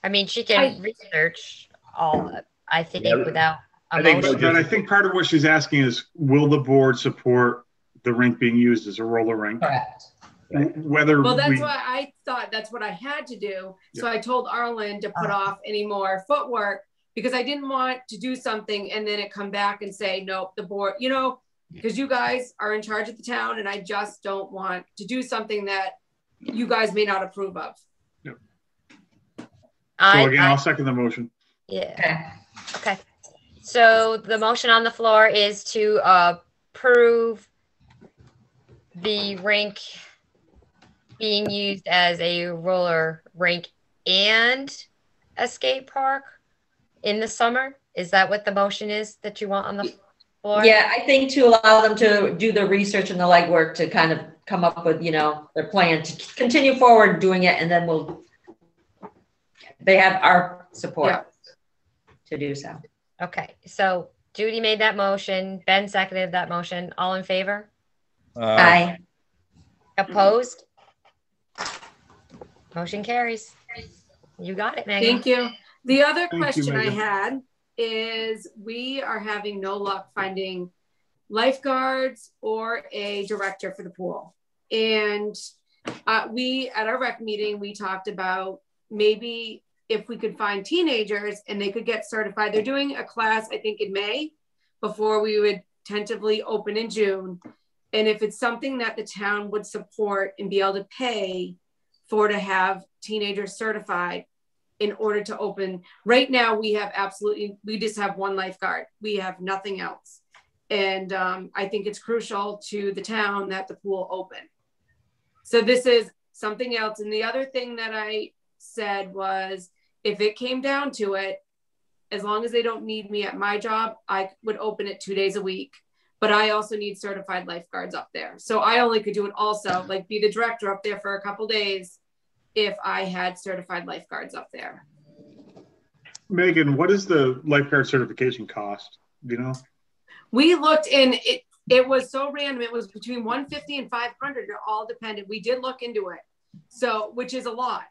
I mean, she can research all, I think, without a motion. But I think part of what she's asking is, will the board support the rink being used as a roller rink? Correct. Well, that's why I thought that's what I had to do. So I told Arlen to put off any more footwork because I didn't want to do something and then it come back and say, nope, the board, because you guys are in charge of the town and I just don't want to do something that you guys may not approve of. I'll second the motion. Yeah. Okay. So the motion on the floor is to approve the rink being used as a roller rink and a skate park in the summer. Is that what the motion is that you want on the floor? Yeah, I think to allow them to do the research and the legwork to kind of come up with, their plan to continue forward doing it, and then they have our support to do so. Okay, so Judy made that motion. Ben seconded that motion. All in favor? Aye. Opposed? Motion carries. You got it, Megan. Thank you. The other question I had is we are having no luck finding lifeguards or a director for the pool. And we, at our rec meeting, we talked about maybe if we could find teenagers and they could get certified. They're doing a class, I think, in May before we would tentatively open in June. And if it's something that the town would support and be able to pay for to have teenagers certified in order to open. Right now, we just have one lifeguard. We have nothing else. And I think it's crucial to the town that the pool open. So this is something else. And the other thing that I said was, if it came down to it, as long as they don't need me at my job, I would open it 2 days a week. But I also need certified lifeguards up there. So I only could do it also, like be the director up there for a couple days if I had certified lifeguards up there. Megan, what is the lifeguard certification cost? Do you know? We looked and it was so random. It was between $150 and $500. It all depended. We did look into it. So, which is a lot,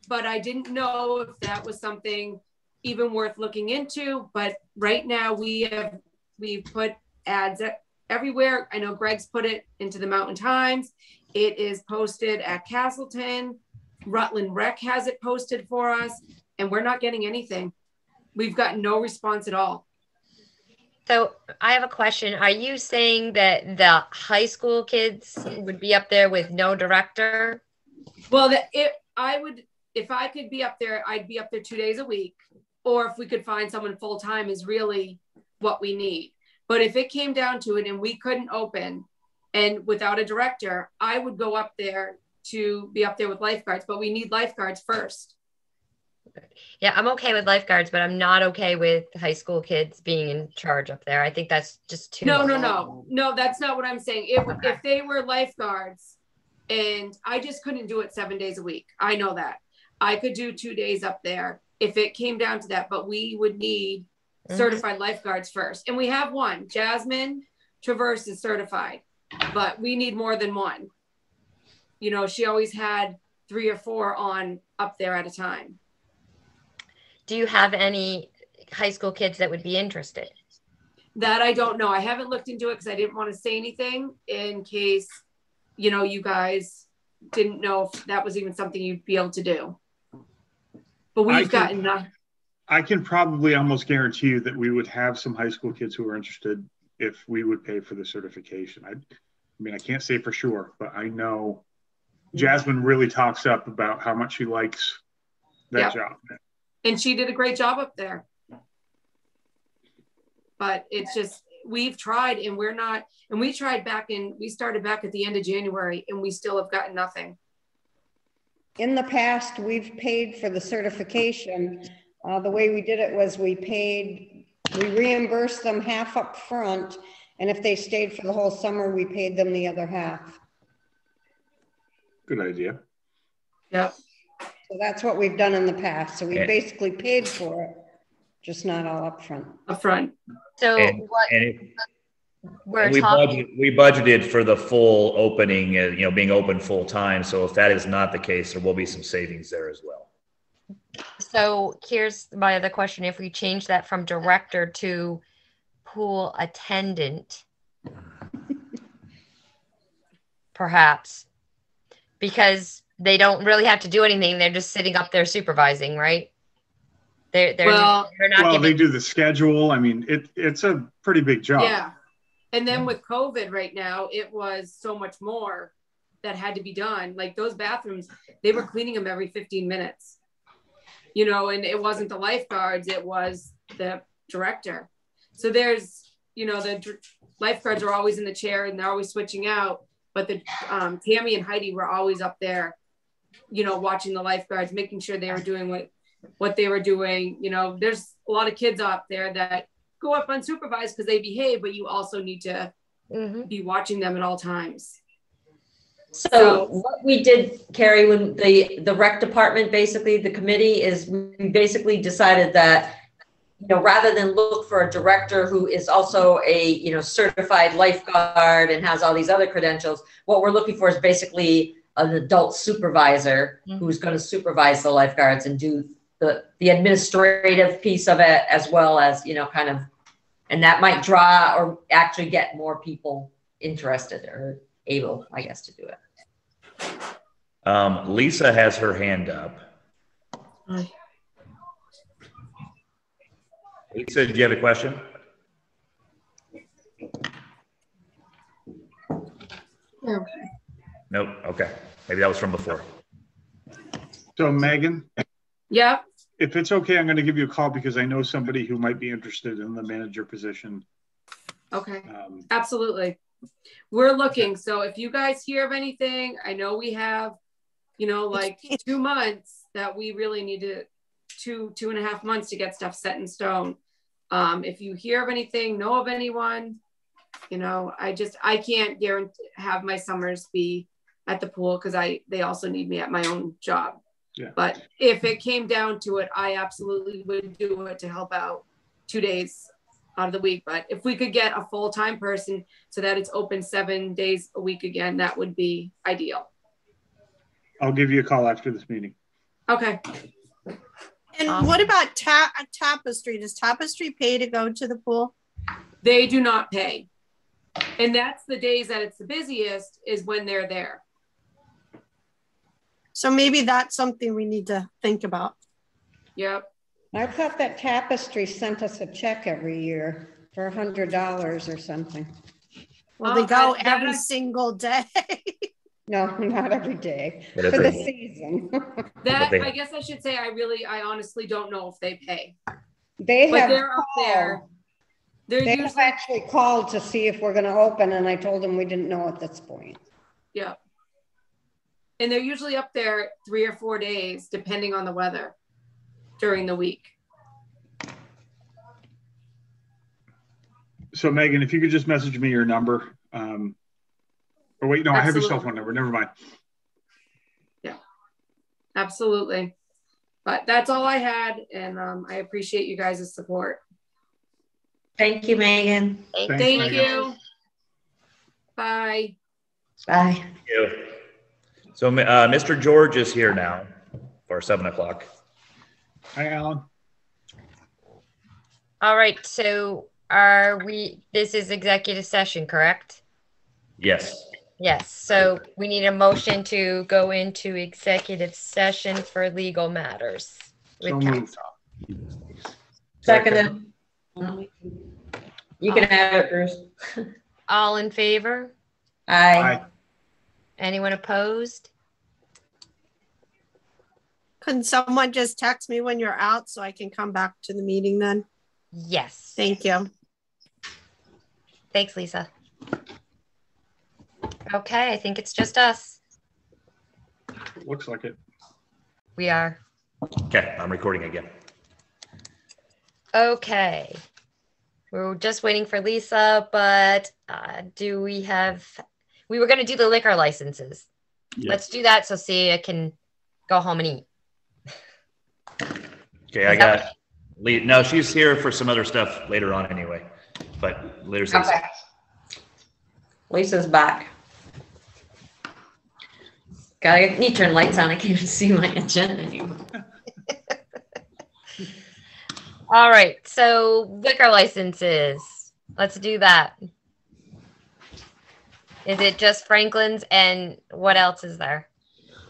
but I didn't know if that was something even worth looking into. But right now we put ads everywhere. I know Greg's put it into the Mountain Times. It is posted at Castleton. Rutland Rec has it posted for us, and we're not getting anything. We've got no response at all. So I have a question. Are you saying that the high school kids would be up there with no director? Well, if I could be up there, I'd be up there 2 days a week. Or if we could find someone full-time is really what we need. But if it came down to it and we couldn't open and without a director, I would go up there to be up there with lifeguards, but we need lifeguards first. Yeah, I'm okay with lifeguards, but I'm not okay with high school kids being in charge up there. I think that's just too No, that's not what I'm saying. If they were lifeguards and I just couldn't do it 7 days a week. I know that. I could do 2 days up there if it came down to that, but we would need certified lifeguards first. And we have one. Jasmine Traverse is certified, but we need more than one. You know, she always had 3 or 4 on up there at a time. Do you have any high school kids that would be interested? That I don't know. I haven't looked into it because I didn't want to say anything in case, you know, you guys didn't know if that was even something you'd be able to do. But we've gotten enough. I can probably almost guarantee you that we would have some high school kids who are interested if we would pay for the certification. I mean, I can't say for sure, but I know Jasmine really talks up about how much she likes that job. And she did a great job up there. But it's just, we've tried and we're not, and we tried we started back at the end of January and we still have gotten nothing. In the past, we've paid for the certification. The way we did it was we reimbursed them half up front, and if they stayed for the whole summer, we paid them the other half. Good idea. Yep. So that's what we've done in the past. So we basically paid for it, just not all up front. Up front. So we budgeted for the full opening, being open full time. So if that is not the case, there will be some savings there as well. So here's my other question. If we change that from director to pool attendant, perhaps, because they don't really have to do anything. They're just sitting up there supervising, right? They're not they do the schedule. I mean, it's a pretty big job. Yeah. And then with COVID right now, it was so much more that had to be done. Like those bathrooms, they were cleaning them every 15 minutes. And it wasn't the lifeguards, it was the director. So there's, the lifeguards are always in the chair and they're always switching out. But the Tammy and Heidi were always up there, watching the lifeguards, making sure they were doing what they were doing. There's a lot of kids out there that go up unsupervised because they behave, but you also need to be watching them at all times. So what we did, Carrie, when the rec department, basically the committee, is we basically decided that, rather than look for a director who is also a, certified lifeguard and has all these other credentials, what we're looking for is basically an adult supervisor who's going to supervise the lifeguards and do the administrative piece of it, as well as, and that might draw or actually get more people interested or able, I guess, to do it. Lisa has her hand up. Lisa, did you have a question? Nope. Okay. Maybe that was from before. So Megan? Yeah. If it's okay, I'm going to give you a call because I know somebody who might be interested in the manager position. Okay. Absolutely. We're looking. So if you guys hear of anything, I know we have, 2 months that we really need to, 2.5 months to get stuff set in stone. If you hear of anything, know of anyone, I can't guarantee have my summers be at the pool because they also need me at my own job. Yeah. But if it came down to it, I absolutely would do it to help out 2 days out of the week. But if we could get a full-time person so that it's open 7 days a week again, that would be ideal. I'll give you a call after this meeting. Okay. And what about Tapestry? Does Tapestry pay to go to the pool? They do not pay. And that's the days that it's the busiest is when they're there. So maybe that's something we need to think about. Yep. I thought that Tapestry sent us a check every year for $100 or something. Well, they go every single day. No, not every day. For the season. I guess I should say I honestly don't know if they pay. They're up there. They have actually called to see if we're going to open, and I told them we didn't know at this point. Yeah. And they're usually up there 3 or 4 days, depending on the weather during the week. So Megan, if you could just message me your number. Or wait, no, I have your cell phone number. Never mind. Yeah, absolutely. But that's all I had. And I appreciate you guys' support. Thank you, Megan. Thank you. Bye. Bye. Thank you. So Mr. George is here now for 7 o'clock. Hi, Alan. All right. So this is executive session, correct? Yes. Yes. So we need a motion to go into executive session for legal matters with counsel. Second. You can have it, Bruce. All in favor? Aye. Anyone opposed? Can someone just text me when you're out so I can come back to the meeting then? Yes. Thank you. Thanks, Lisa. Okay, I think it's just us. Looks like it. We are. Okay, I'm recording again. Okay. We're just waiting for Lisa, but do we have, we were going to do the liquor licenses. Yeah. Let's do that so Sia can go home and eat. Okay, I got, no, she's here for some other stuff later on anyway, but there's Lisa. Okay. Lisa's back. I need to turn lights on. I can't even see my agenda anymore. All right, so liquor licenses. Let's do that. Is it just Franklin's and what else is there?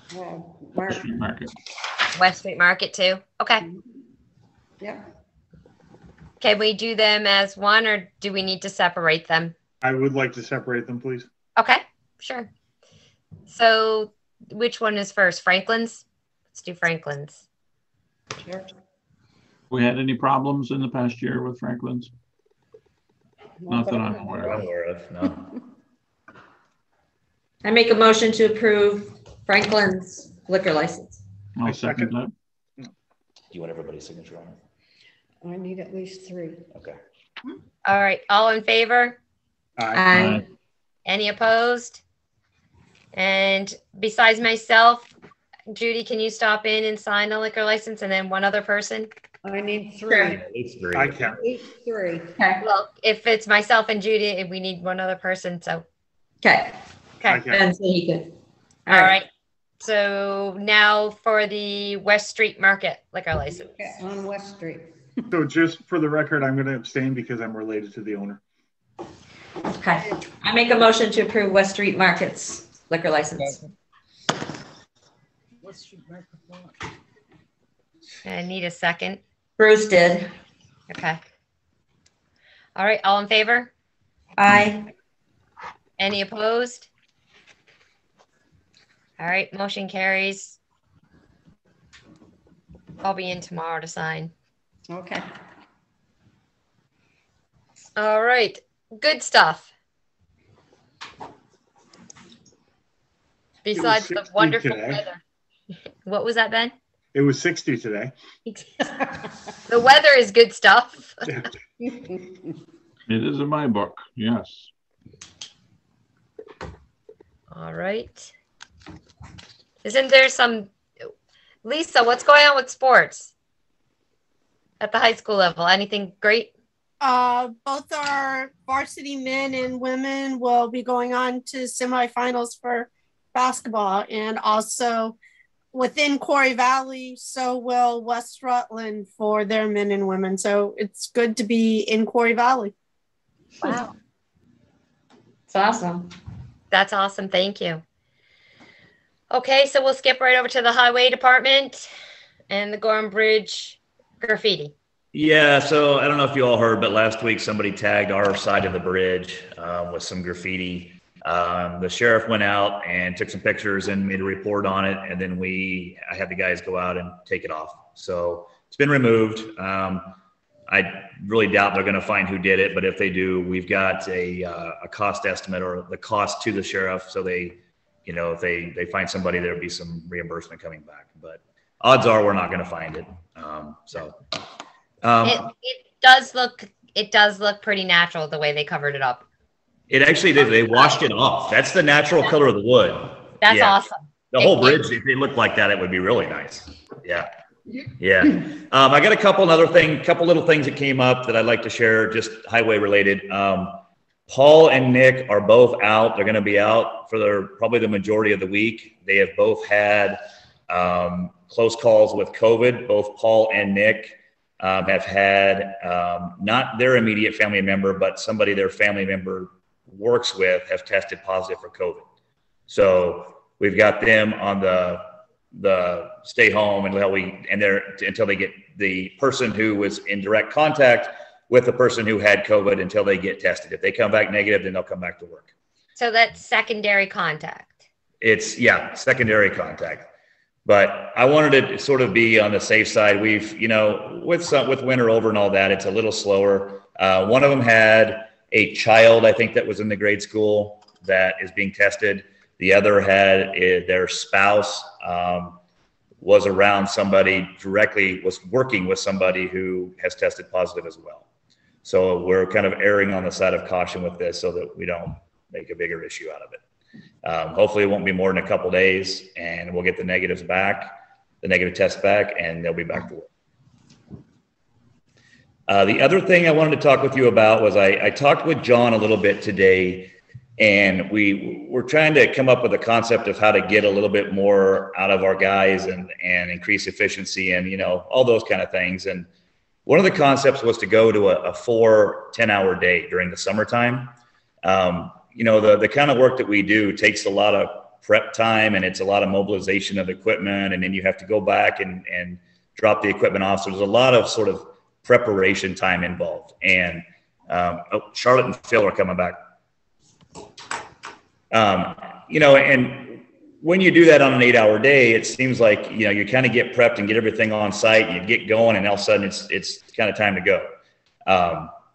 Street Market. West Street Market too? Okay. Yeah. Can we do them as one or do we need to separate them? I would like to separate them, please. Okay, sure. So which one is first? Franklin's? Let's do Franklin's. Sure. We had any problems in the past year with Franklin's? Not that I'm aware I'm of. aware of, no. I make a motion to approve Franklin's liquor license. I'll second that. Do you want everybody's signature on it? I need at least 3. Okay. All right, all in favor? Aye. Any opposed? And besides myself, Judy, can you stop in and sign the liquor license and then one other person? I need 3. Sure. At least 3. I can. At least 3. Okay. Well, if it's myself and Judy, we need one other person, so. Okay. I Okay, can. And so you can. all right. So now for the West Street Market liquor license. Okay, on West Street. So just for the record, I'm going to abstain because I'm related to the owner. Okay. I make a motion to approve West Street Market's liquor license. I need a second. Bruce did. Okay. All right, all in favor? Aye. Any opposed? All right, motion carries. I'll be in tomorrow to sign. Okay. All right, good stuff. Besides the 60 wonderful today. weather. What was that, Ben? It was 60 today. The weather is good stuff. It is in my book, yes. All right. Isn't there some, Lisa, what's going on with sports at the high school level? Anything great? Both our varsity men and women will be going on to semifinals for basketball, and also within Corey Valley, so will West Rutland for their men and women. So it's good to be in Corey Valley. Wow. It's awesome. That's awesome. Thank you. Okay, so we'll skip right over to the highway department and the Gorham Bridge graffiti. Yeah, so I don't know if you all heard, but last week somebody tagged our side of the bridge with some graffiti. The sheriff went out and took some pictures and made a report on it, and then I had the guys go out and take it off. So it's been removed. I really doubt they're going to find who did it, but if they do, we've got a cost estimate or the cost to the sheriff. So they, you know, if they find somebody, there'll be some reimbursement coming back. But odds are we're not going to find it. It does look pretty natural the way they covered it up. It actually did. They washed it off. That's the natural color of the wood. That's awesome. The whole bridge, if they looked like that, it would be really nice. Yeah. Yeah. I got a couple little things that came up that I'd like to share, just highway related. Paul and Nick are both out. They're going to be out for probably the majority of the week. They have both had close calls with COVID. Both Paul and Nick have had not their immediate family member, but somebody their family member works with have tested positive for COVID. So we've got them on the the stay home until they get the person who was in direct contact with the person who had COVID until they get tested. If they come back negative, then they'll come back to work. So that's secondary contact. It's secondary contact. But I wanted to sort of be on the safe side. We've, with winter over and all that, it's a little slower. One of them had a child, I think, that was in the grade school that is being tested. The other had their spouse was around somebody directly, was working with somebody who has tested positive as well. So we're kind of erring on the side of caution with this so that we don't make a bigger issue out of it. Hopefully it won't be more than a couple days and we'll get the negative test back, and they'll be back to work. The other thing I wanted to talk with you about was I talked with John a little bit today, and we were trying to come up with a concept of how to get a little bit more out of our guys and increase efficiency and, all those kind of things. And one of the concepts was to go to a 4 10-hour day during the summertime. The kind of work that we do takes a lot of prep time, and it's a lot of mobilization of equipment. And then you have to go back and drop the equipment off. So there's a lot of sort of preparation time involved. And Charlotte and Phil are coming back. And when you do that on an 8-hour day, it seems like, you kind of get prepped and get everything on site, and you get going, and all of a sudden it's kind of time to go.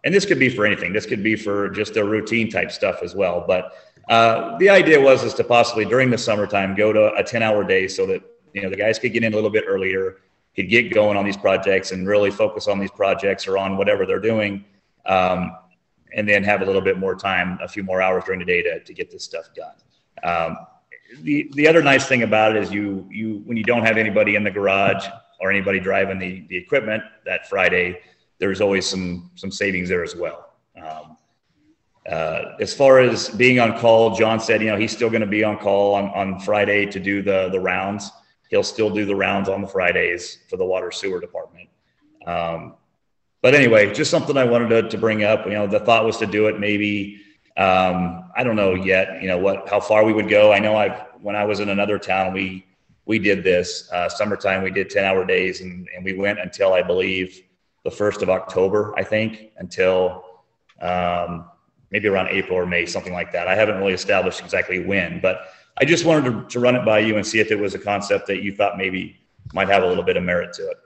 And this could be for anything. This could be for just a routine type stuff as well. But the idea was to possibly during the summertime go to a 10-hour day so that, the guys could get in a little bit earlier, could get going on these projects and really focus on these projects or on whatever they're doing. And then have a little bit more time, a few more hours during the day to get this stuff done. The other nice thing about it is when you don't have anybody in the garage or anybody driving the equipment that Friday, there's always some savings there as well. As far as being on call, John said, he's still going to be on call on Friday to do the rounds. He'll still do the rounds on the Fridays for the water sewer department. But anyway, just something I wanted to bring up. The thought was to do it maybe, I don't know yet, how far we would go. I know when I was in another town, we did this summertime. We did 10-hour days, and we went until, I believe, the 1st of October, I think, until maybe around April or May, something like that. I haven't really established exactly when, but I just wanted to run it by you and see if it was a concept that you thought maybe might have a little bit of merit to it.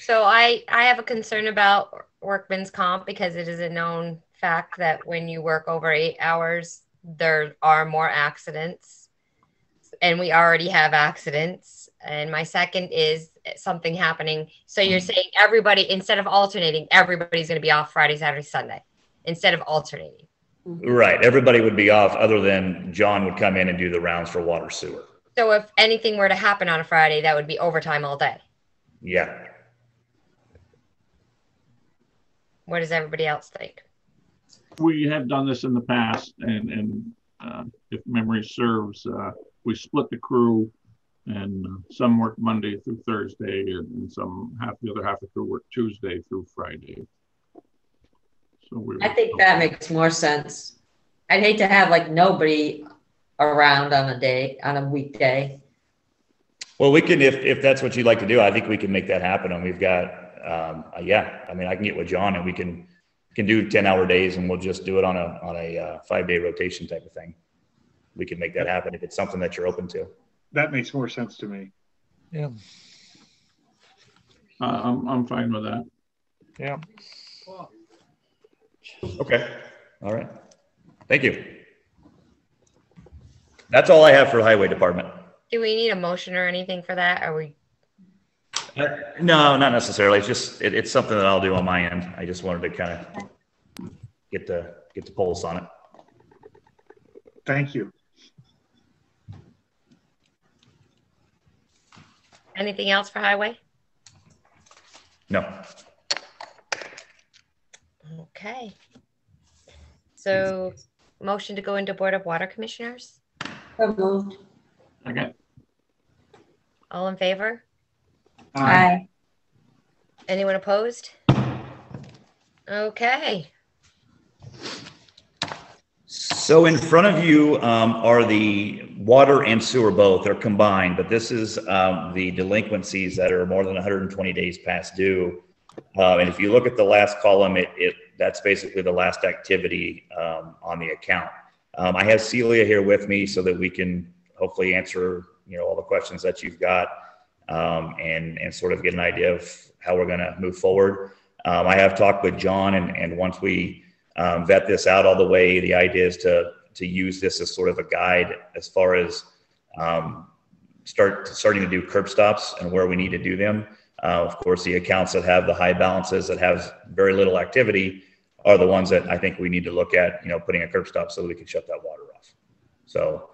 So I have a concern about workman's comp because it is a known fact that when you work over 8 hours, there are more accidents, and we already have accidents. And my second is something happening. So you're saying everybody, instead of alternating, everybody's going to be off Friday, Saturday, Sunday, instead of alternating. Right. Everybody would be off other than John would come in and do the rounds for water sewer. So if anything were to happen on a Friday, that would be overtime all day. Yeah. What does everybody else think? We have done this in the past, and if memory serves, we split the crew, and some work Monday through Thursday, and the other half of the crew work Tuesday through Friday. So I think that makes more sense. I'd hate to have nobody around on a weekday. Well, we can, if that's what you'd like to do, I think we can make that happen. And we've got, I can get with John, and we can do 10-hour days, and we'll just do it on a 5-day rotation type of thing. We can make that happen if it's something that you're open to. That makes more sense to me. Yeah. I'm fine with that. Yeah. Okay. All right. Thank you. That's all I have for the highway department. Do we need a motion or anything for that? Are we? No, not necessarily. It's just, it's something that I'll do on my end. I just wanted to kind of get the pulse on it. Thank you. Anything else for highway? No. Okay. So motion to go into Board of Water Commissioners? So moved. Okay. All in favor? Aye. Anyone opposed? Okay. So in front of you are the water and sewer both. They're combined, but this is the delinquencies that are more than 120 days past due. And if you look at the last column, that's basically the last activity on the account. I have Celia here with me so that we can hopefully answer all the questions that you've got and sort of get an idea of how we're going to move forward. I have talked with John, and once we vet this out all the way, the idea is to use this as sort of a guide as far as starting to do curb stops and where we need to do them. Of course, the accounts that have the high balances that have very little activity are the ones that I think we need to look at, putting a curb stop so that we can shut that water off. So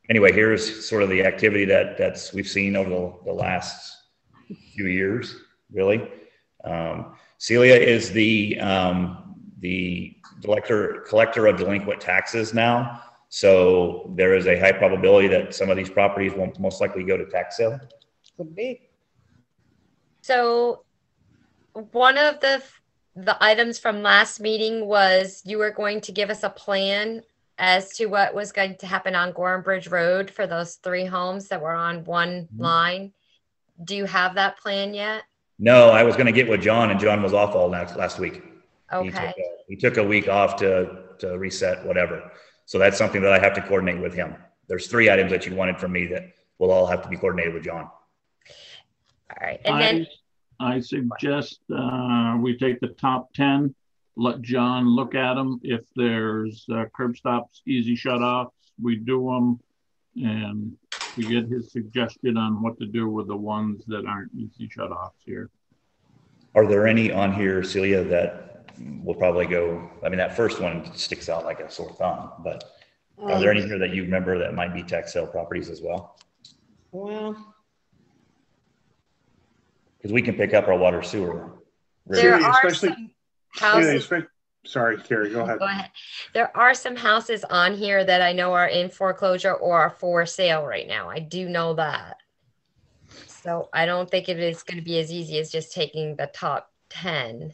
anyway, here's sort of the activity that's we've seen over the last few years, really. Celia is the collector of delinquent taxes now. So there is a high probability that some of these properties will most likely go to tax sale. Could be. So one of the items from last meeting was you were going to give us a plan as to what was going to happen on Gorham Bridge Road for those 3 homes that were on one line. Do you have that plan yet? No, I was going to get with John, and John was off all last week. Okay. He took a week off to reset whatever. So that's something that I have to coordinate with him. There's 3 items that you wanted from me that will all have to be coordinated with John. All right. And then I suggest we take the top 10, let John look at them. If there's curb stops, easy shut-offs, we do them, and we get his suggestion on what to do with the ones that aren't easy shut-offs here. Are there any on here, Celia, that will probably go? I mean, that first one sticks out like a sore thumb, but are there any here that you remember that might be tax sale properties as well? Well, because we can pick up our water sewer. there are some houses. Sorry, Carrie, go ahead. Go ahead. There are some houses on here that I know are in foreclosure or are for sale right now. I do know that. So I don't think it is going to be as easy as just taking the top 10.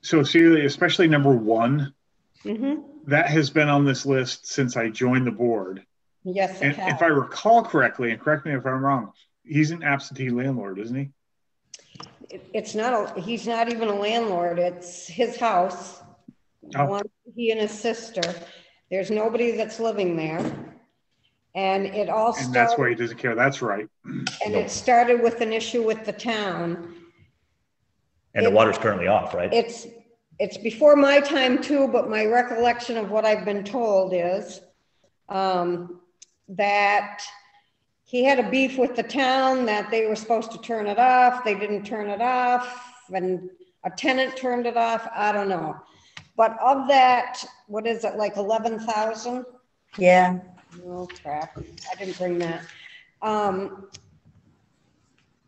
So Celia, especially number 1, mm-hmm. that has been on this list since I joined the board. Yes, and if I recall correctly, and correct me if I'm wrong, he's an absentee landlord, isn't he? It's not. He's not even a landlord. It's his house. Oh. He and his sister. There's nobody that's living there, and it all. And that's why he doesn't care. That's right. And it started with an issue with the town. And the water's currently off, right? It's before my time too, but my recollection of what I've been told is that he had a beef with the town, that they were supposed to turn it off. They didn't turn it off, and a tenant turned it off. I don't know. But of that, what is it, like 11,000? Yeah. Oh, crap. I didn't bring that.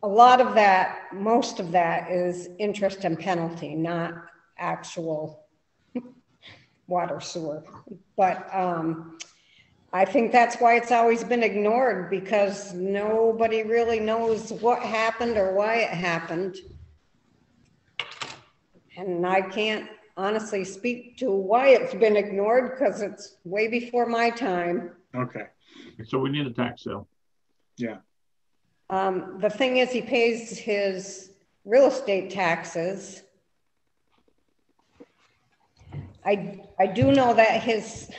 A lot of that, most of that is interest and penalty, not actual water sewer. But I think that's why it's always been ignored, because nobody really knows what happened or why it happened. And I can't honestly speak to why it's been ignored, because it's way before my time. Okay. So we need a tax sale. Yeah. The thing is, he pays his real estate taxes. I do know that his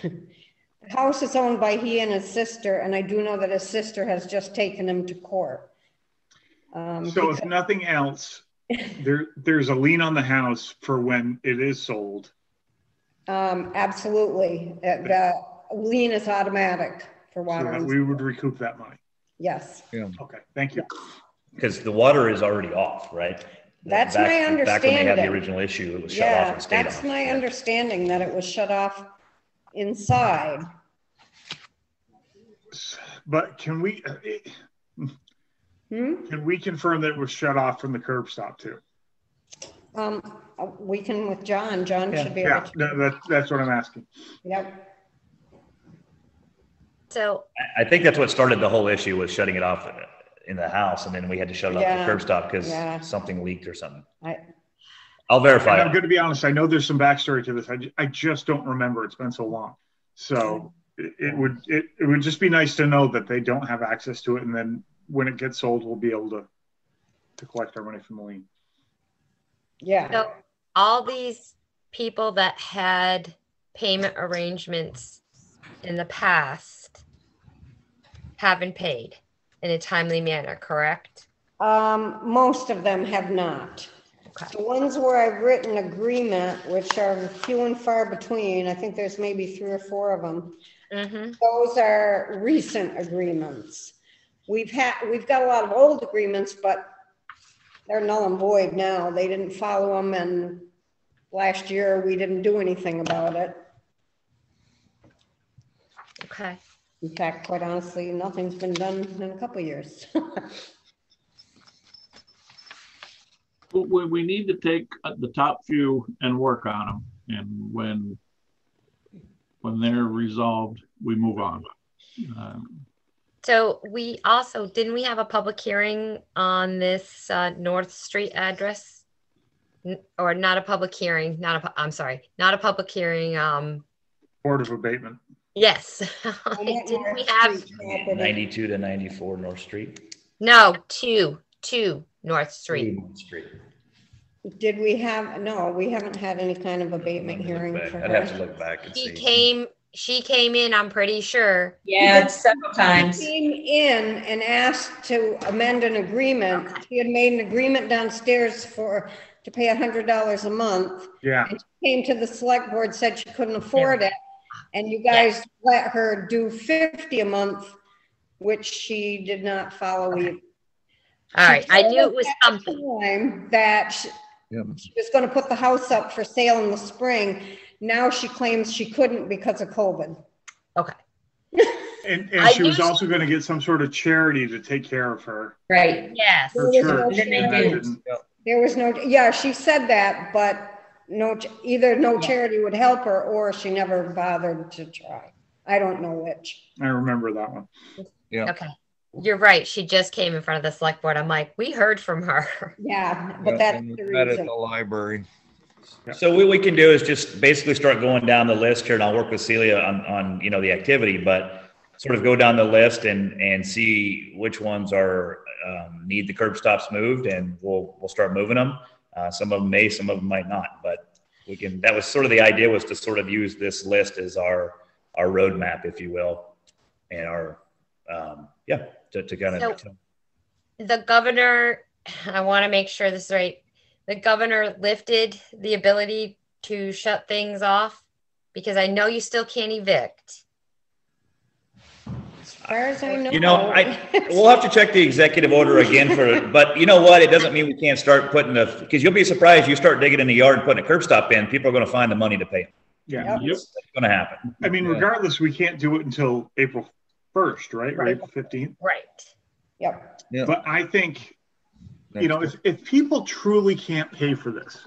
house is owned by he and his sister, and I do know that his sister has just taken him to court. So if nothing else, there's a lien on the house for when it is sold. Absolutely. The lien is automatic for water. So that we would recoup that money. Yes. Yeah. Okay, thank you. Because the water is already off, right? That's my understanding. Back when they had the original issue, it was shut off and stayed off. That's my understanding, that it was shut off inside. But can we confirm that it was shut off from the curb stop too? We can with John. John should be able to. Yeah, that's what I'm asking. Yep. So I think that's what started the whole issue, was shutting it off in the house, and then we had to shut it off the curb stop because something leaked or something. I'll verify And I'm it. going to be honest. I know there's some backstory to this. I just don't remember. It's been so long. So it would just be nice to know that they don't have access to it, and then when it gets sold, we'll be able to collect our money from the lien. Yeah. So all these people that had payment arrangements in the past haven't paid in a timely manner, correct? Most of them have not. Okay. The ones where I've written agreement, which are few and far between, I think there's maybe 3 or 4 of them. Mm-hmm. Those are recent agreements. We've got a lot of old agreements, but they're null and void now. They didn't follow them, and last year we didn't do anything about it. Okay. In fact, quite honestly, nothing's been done in a couple of years. We need to take the top few and work on them. And when they're resolved, we move on. So we also, didn't we have a public hearing on this North Street address? Or not a public hearing, I'm sorry, not a public hearing. Board of Abatement. Yes. Didn't we have 92 to 94 North Street. No, 2 North Street. Did we have, no, we haven't had any kind of abatement hearing for I'd her. have to look back and see. She came in, I'm pretty sure. Yeah, several times. She came in and asked to amend an agreement. She had made an agreement downstairs to pay $100 a month. Yeah. And she came to the select board, said she couldn't afford it. And you guys let her do $50 a month, which she did not follow either. All right, I knew it was something. That she was going to put the house up for sale in the spring. Now she claims she couldn't because of COVID. Okay. And she was also going to get some sort of charity to take care of her. Right. Yes. Her church. There was no, yeah, she said that, but either no charity would help her or she never bothered to try. I don't know which. I remember that one. Yeah. Okay. You're right. She just came in front of the select board. I'm like, we heard from her. Yeah, but that's the reason. At the library. So what we can do is just basically start going down the list here, and I'll work with Celia on the activity, but sort of go down the list and see which ones are need the curb stops moved, and we'll start moving them. Some of them may, some of them might not, but we can. That was sort of the idea, was to sort of use this list as our roadmap, if you will, and our to kind of. So the governor, I want to make sure this is right. The governor lifted the ability to shut things off, because I know you still can't evict. As far as I know. We'll have to check the executive order again but you know what? It doesn't mean we can't start putting because you'll be surprised. You start digging in the yard and putting a curb stop in, people are going to find the money to pay. Yeah. Yep. It's going to happen. I mean, regardless, we can't do it until April 1st, right? Or April 15th. Right. Yep. But I think, if people truly can't pay for this,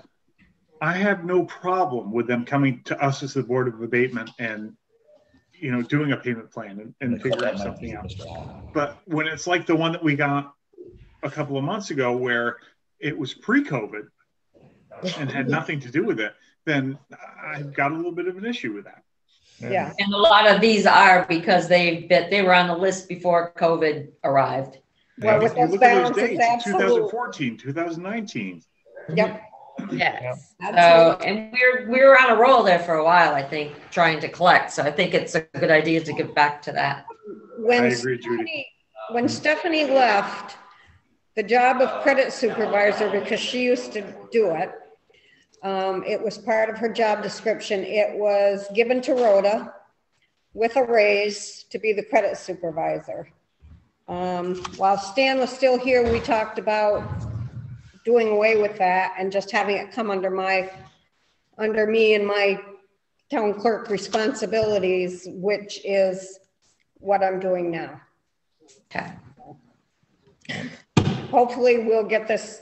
I have no problem with them coming to us as the Board of Abatement and, doing a payment plan and figuring something out. But when it's like the one that we got a couple of months ago, where it was pre-COVID and had nothing to do with it, then I've got a little bit of an issue with that. Yeah. And a lot of these are because they were on the list before COVID arrived. Well, with those look at those balances, dates, 2014, 2019. Yep. Yes. So, and we were on a roll there for a while, I think, trying to collect. So I think it's a good idea to get back to that. I agree, Judy. When Stephanie left the job of credit supervisor, because she used to do it, it was part of her job description. It was given to Rhoda with a raise to be the credit supervisor. While Stan was still here, we talked about doing away with that and just having it come under me and my town clerk responsibilities, which is what I'm doing now. Okay. Hopefully we'll get this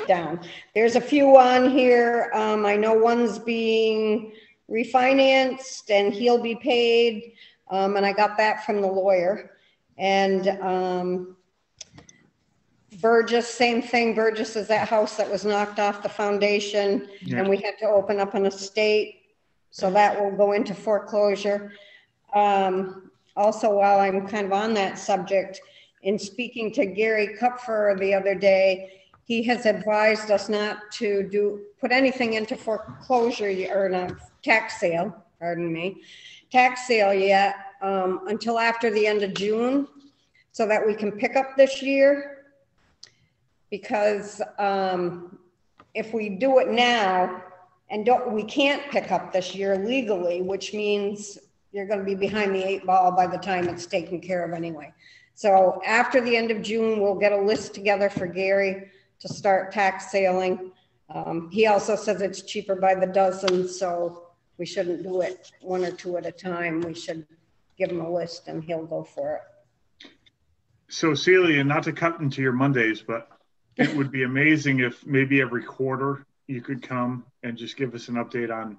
down. There's a few on here. I know one's being refinanced and he'll be paid. And I got that from the lawyer. And Burgess, same thing. Burgess is that house that was knocked off the foundation, and we had to open up an estate. So that will go into foreclosure. Also, while I'm kind of on that subject, in speaking to Gary Kupfer the other day, he has advised us not to put anything into foreclosure or not tax sale, pardon me, tax sale yet until after the end of June, so that we can pick up this year. Because if we do it now and we can't pick up this year legally, which means you're going to be behind the 8 ball by the time it's taken care of anyway. So after the end of June, we'll get a list together for Gary to start tax sailing. He also says it's cheaper by the dozen, so we shouldn't do it 1 or 2 at a time. We should give him a list and he'll go for it. So Celia, not to cut into your Mondays, but it would be amazing if maybe every quarter you could come and just give us an update on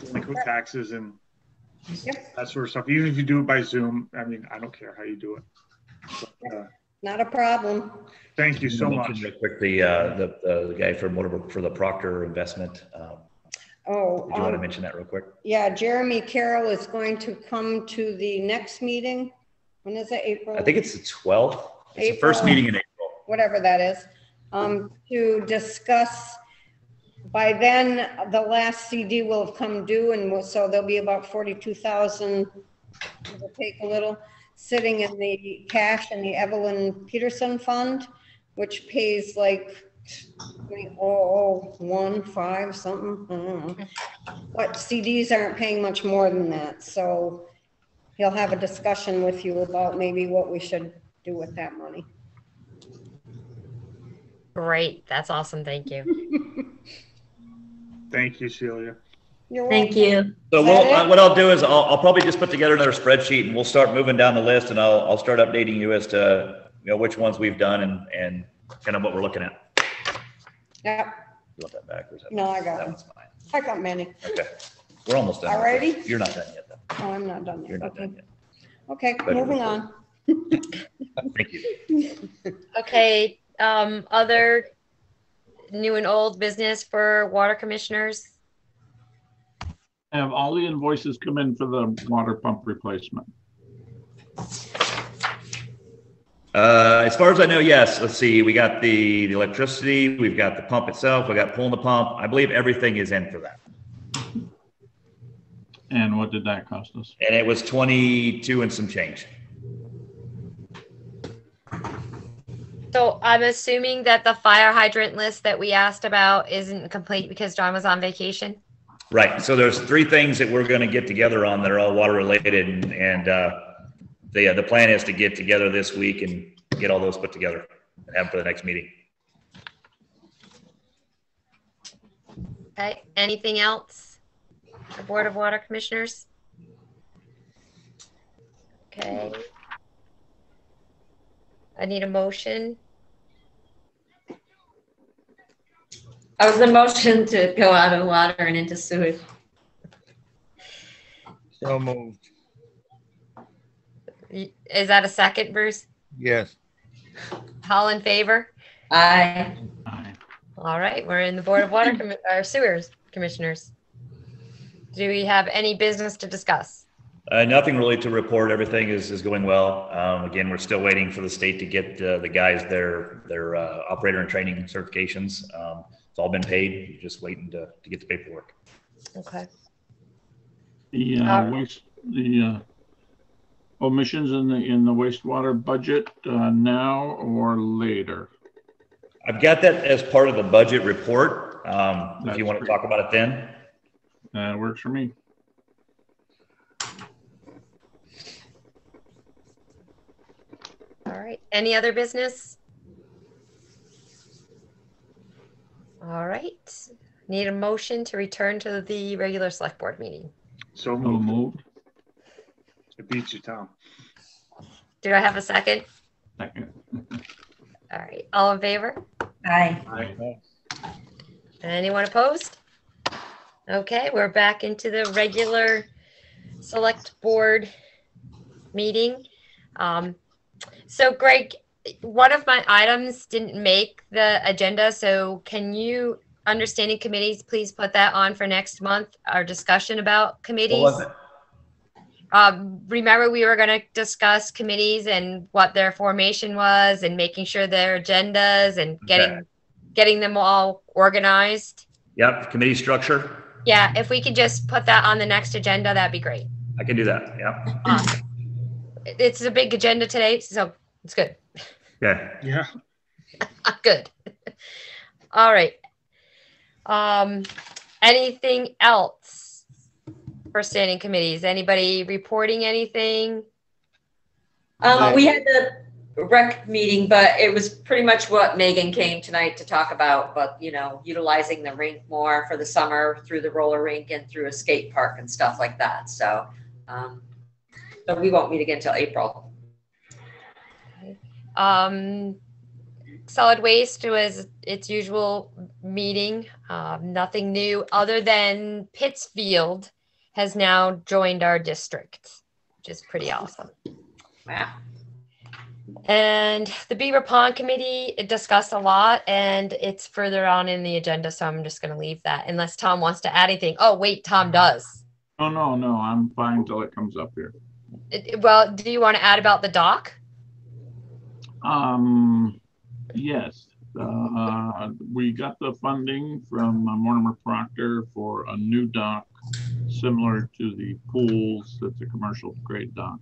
delinquent taxes and that sort of stuff. Even if you do it by Zoom, I mean, I don't care how you do it. But, not a problem. Thank you so much. Real quick, the guy from whatever for the Proctor investment. Did you want to mention that real quick? Yeah, Jeremy Carroll is going to come to the next meeting. When is it? April? I think it's the 12th. It's the first meeting in April. Whatever that is, to discuss. By then, the last CD will have come due, and so there'll be about 42,000. It'll take a little sitting in the cash in the Evelyn Peterson Fund, which pays like 0.0015 something. I don't know. But CDs aren't paying much more than that, so he'll have a discussion with you about maybe what we should do with that money. Great. That's awesome. Thank you. Thank you, Celia. Thank you. So what I'll do is I'll probably just put together another spreadsheet and we'll start moving down the list, and I'll start updating you as to which ones we've done and kind of what we're looking at. Yeah. You want that back? Or No, I got that it. one's fine. I got many. Okay. We're almost done. Alrighty. You're not done yet, though. Oh, I'm not done yet. You're not done yet. Okay, moving on. Thank you. Okay. Other new and old business for water commissioners? Have all the invoices come in for the water pump replacement? As far as I know, yes. Let's see. We got the electricity. We've got the pump itself. We got pulling the pump. I believe everything is in for that. And what did that cost us? And it was 22 and some change. So I'm assuming that the fire hydrant list that we asked about isn't complete because John was on vacation. Right. So there's 3 things that we're going to get together on that are all water related, and the plan is to get together this week and get all those put together and have them for the next meeting. Okay. Anything else? The Board of Water Commissioners? Okay. I need a motion. I was the motion to go out of water and into sewage. So moved. Is that a second, Bruce? Yes. All in favor? Aye. Aye. All right, we're in the Board of Water or Sewers Commissioners. Do we have any business to discuss? Nothing really to report. Everything is going well. Again, we're still waiting for the state to get the guys their operator and training certifications. It's all been paid. You're just waiting to get the paperwork. Okay. The omissions in the wastewater budget now or later? I've got that as part of the budget report. If you want to talk about it then. That works for me. All right. Any other business? All right. Need a motion to return to the regular select board meeting. So moved. It beats you, Tom. Do I have a second? Second. All right. All in favor? Aye. Aye. Anyone opposed? Okay, we're back into the regular select board meeting. So Greg, one of my items didn't make the agenda, so can you, understanding committees, please put that on for next month, our discussion about committees? What was it? Remember we were going to discuss committees and what their formation was and making sure their agendas and getting them all organized. Yep, committee structure. Yeah, if we could just put that on the next agenda, that'd be great. I can do that. Yep. Awesome. It's a big agenda today, so it's good. Okay. Yeah. Good. All right. Anything else for standing committees? Anybody reporting anything? We had the rec meeting, but it was pretty much what Megan came tonight to talk about, but you know, utilizing the rink more for the summer through the roller rink and through a skate park and stuff like that. So, but we won't meet again until April. Solid waste was its usual meeting. Nothing new other than Pittsfield has now joined our district, which is pretty awesome. Wow. And the Beaver Pond Committee, it discussed a lot, and it's further on in the agenda, so I'm just going to leave that unless Tom wants to add anything. Oh, wait, Tom does. Oh, no, I'm fine till it comes up here. Well, do you want to add about the dock? Yes. We got the funding from Mortimer Proctor for a new dock similar to the pools. That's a commercial grade dock.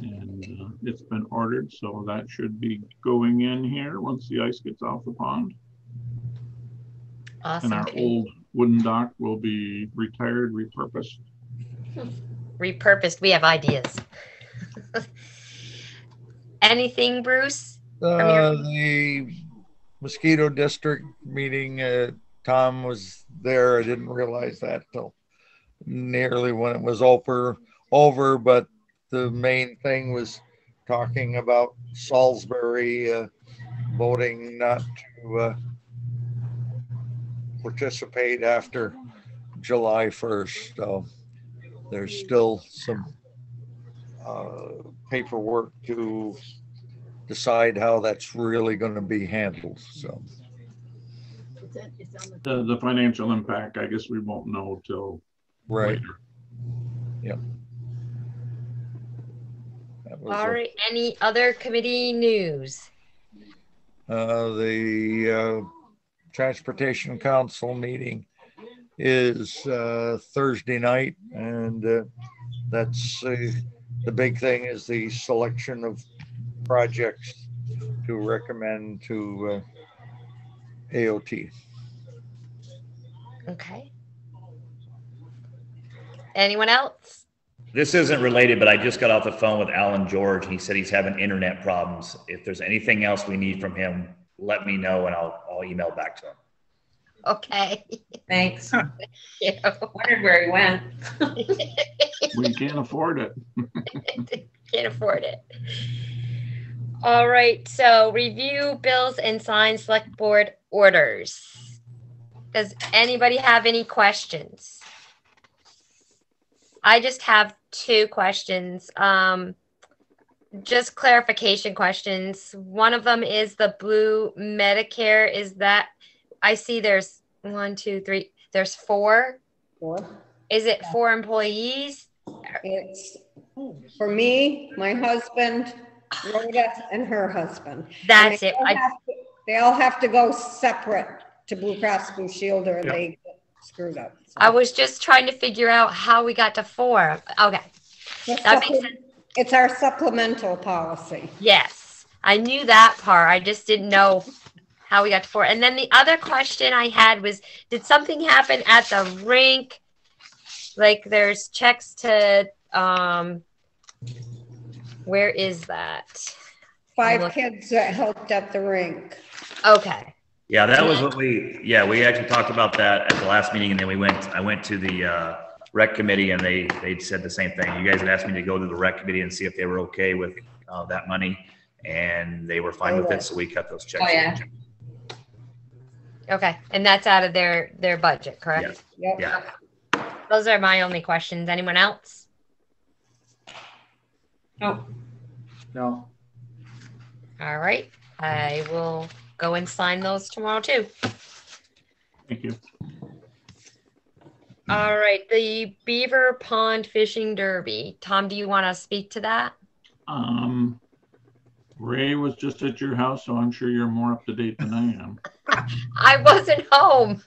And it's been ordered, so that should be going in here once the ice gets off the pond. Awesome. And our old wooden dock will be retired, repurposed. Repurposed. We have ideas. Anything, Bruce? The mosquito district meeting, Tom was there. I didn't realize that till nearly when it was over, but the main thing was talking about Salisbury voting not to participate after July 1st. So there's still some paperwork to decide how that's really going to be handled. So the financial impact, I guess we won't know till right. later. Yeah. All right. Any other committee news? The Transportation Council meeting is Thursday night, and that's the big thing is the selection of projects to recommend to AOT. Okay. Anyone else? This isn't related, but I just got off the phone with Alan George. He said he's having internet problems. If there's anything else we need from him, let me know and I'll email back to him. Okay. Thanks. Yeah. Wondered where he went. We can't afford it. Can't afford it. All right. So review bills and sign select board orders. Does anybody have any questions? I just have two questions. Just clarification questions. One of them is the blue Medicare. Is that, I see there's 1, 2, 3, there's 4. 4. Is it 4 employees? It's for me, my husband, Rhoda, and her husband. That's and it. They all have to go separate to Blue Cross Blue Shield or they get screwed up. So. I was just trying to figure out how we got to 4. Okay. That makes sense. It's our supplemental policy. Yes. I knew that part. I just didn't know how we got to 4. And then the other question I had was, did something happen at the rink? Like there's checks to, where is that? 5 kids that helped at the rink. Okay. Yeah, that was what we actually talked about that at the last meeting, and then I went to the rec committee, and they said the same thing. You guys had asked me to go to the rec committee and see if they were okay with that money, and they were fine with it, so we cut those checks. Oh, yeah. Okay, and that's out of their budget, correct? Yep. Yeah. Those are my only questions. Anyone else? No. No. All right. I will go and sign those tomorrow too. Thank you. All right. The Beaver Pond Fishing Derby. Tom, do you want to speak to that? Ray was just at your house, so I'm sure you're more up to date than I am. I wasn't home,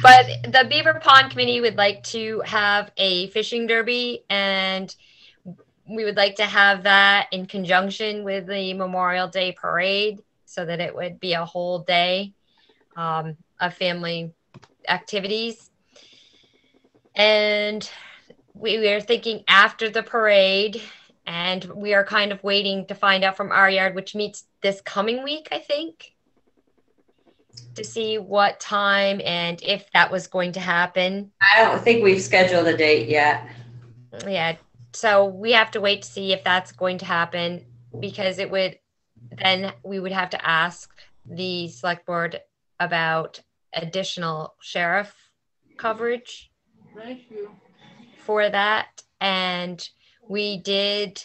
but the Beaver Pond Committee would like to have a fishing derby, and we would like to have that in conjunction with the Memorial Day parade so that it would be a whole day of family activities. And we are thinking after the parade, and we are kind of waiting to find out from our yard, which meets this coming week, I think, to see what time and if that was going to happen. I don't think we've scheduled a date yet. Yeah, so we have to wait to see if that's going to happen, because it would, then we would have to ask the select board about additional sheriff coverage for that. And we did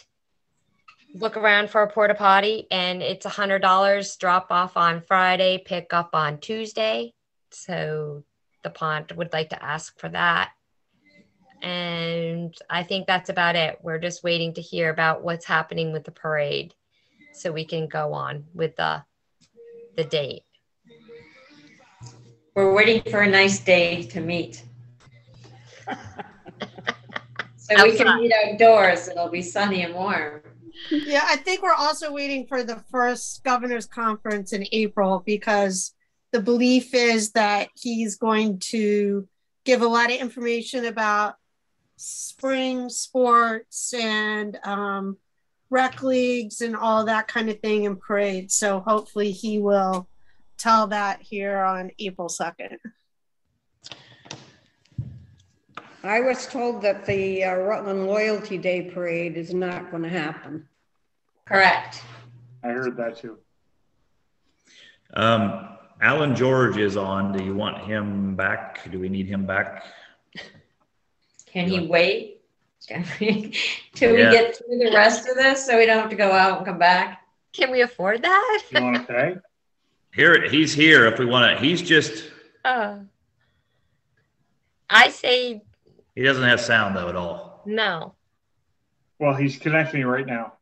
look around for a porta potty, and it's $100, drop off on Friday, pick up on Tuesday. So the pond would like to ask for that. And I think that's about it. We're just waiting to hear about what's happening with the parade so we can go on with the date. We're waiting for a nice day to meet. So we can meet outdoors. It'll be sunny and warm. Yeah, I think we're also waiting for the first governor's conference in April, because the belief is that he's going to give a lot of information about spring sports and rec leagues and all that kind of thing and parades. So hopefully he will tell that here on April 2nd. I was told that the Rutland Loyalty Day parade is not going to happen. Correct. I heard that too. Alan George is on. Do you want him back? Do we need him back? Can he wait till we get through the rest of this so we don't have to go out and come back? Can we afford that? You want to pay? He's here if we want to. He's just. I say. He doesn't have sound though at all. No. Well, he's connecting right now.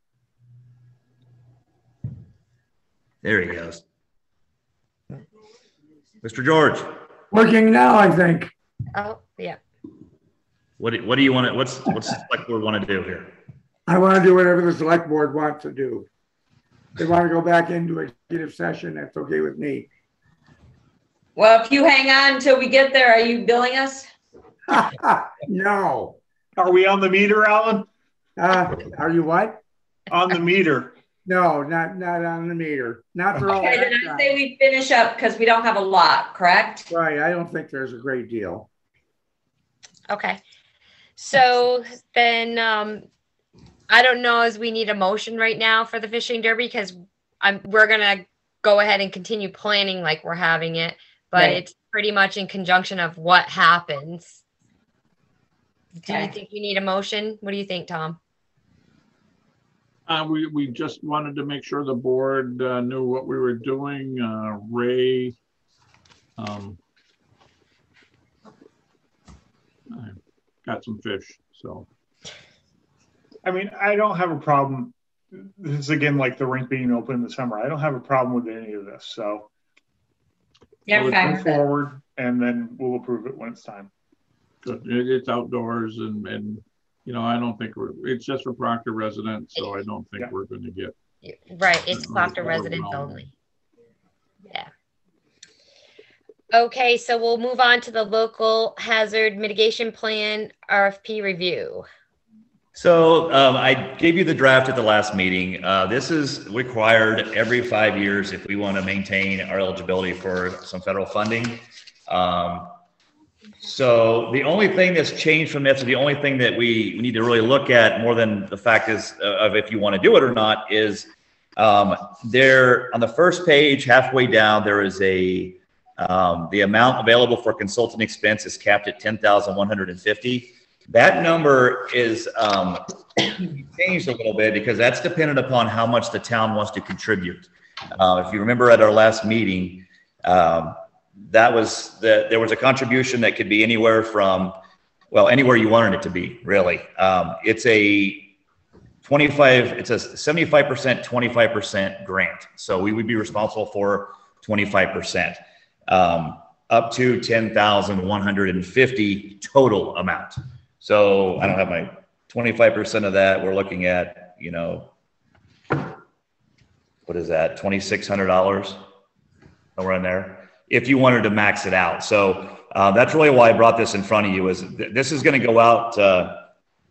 There he goes. Mr. George. Working now, I think. Oh, yeah. What do you want to, what's the select board want to do here? I want to do whatever the select board wants to do. They want to go back into executive session, that's okay with me. Well, if you hang on until we get there, are you billing us? No. Are we on the meter, Alan? Are you what? On the meter. No, not on the meter. Not for all Okay, that then time. I say we finish up because we don't have a lot, correct? Right, I don't think there's a great deal. Okay. So then I don't know as we need a motion right now for the fishing derby, because we're going to go ahead and continue planning like we're having it, but Right. It's pretty much in conjunction of what happens. Do you think you need a motion? What do you think, Tom? We just wanted to make sure the board knew what we were doing. Ray, I got some fish, so. I mean, I don't have a problem. This is again like the rink being open in the summer. I don't have a problem with any of this. So Yeah, let's move forward, and then we'll approve it when it's time. Good. It's outdoors, and you know, I don't think it's just for Proctor residents, so I don't think we're going to get. Right, it's Proctor residents only. Yeah. Okay, so we'll move on to the local hazard mitigation plan RFP review. So I gave you the draft at the last meeting. This is required every 5 years if we want to maintain our eligibility for some federal funding. So the only thing that's changed from this, or the only thing that we need to really look at more than the fact is of if you want to do it or not, is there on the first page, halfway down, there is the amount available for consultant expense is capped at $10,150. That number is changed a little bit because that's dependent upon how much the town wants to contribute. If you remember at our last meeting, there was a contribution that could be anywhere from, well, anywhere you wanted it to be, really. It's a 75%, 25% grant. So we would be responsible for 25%, up to 10,150 total amount. So I don't have my 25% of that. We're looking at, you know, what is that? $2,600, somewhere in there, if you wanted to max it out. So that's really why I brought this in front of you. Is this is going to go out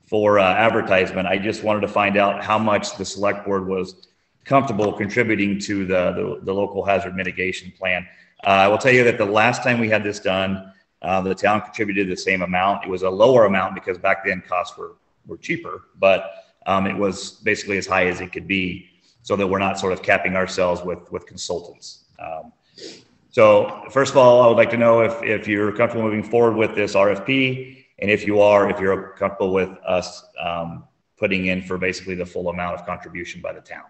for advertisement. I just wanted to find out how much the select board was comfortable contributing to the local hazard mitigation plan. I will tell you that the last time we had this done, the town contributed the same amount. It was a lower amount because back then costs were cheaper, but it was basically as high as it could be, so that we're not sort of capping ourselves with consultants. So first of all, I would like to know if you're comfortable moving forward with this RFP, and if you're comfortable with us putting in for basically the full amount of contribution by the town.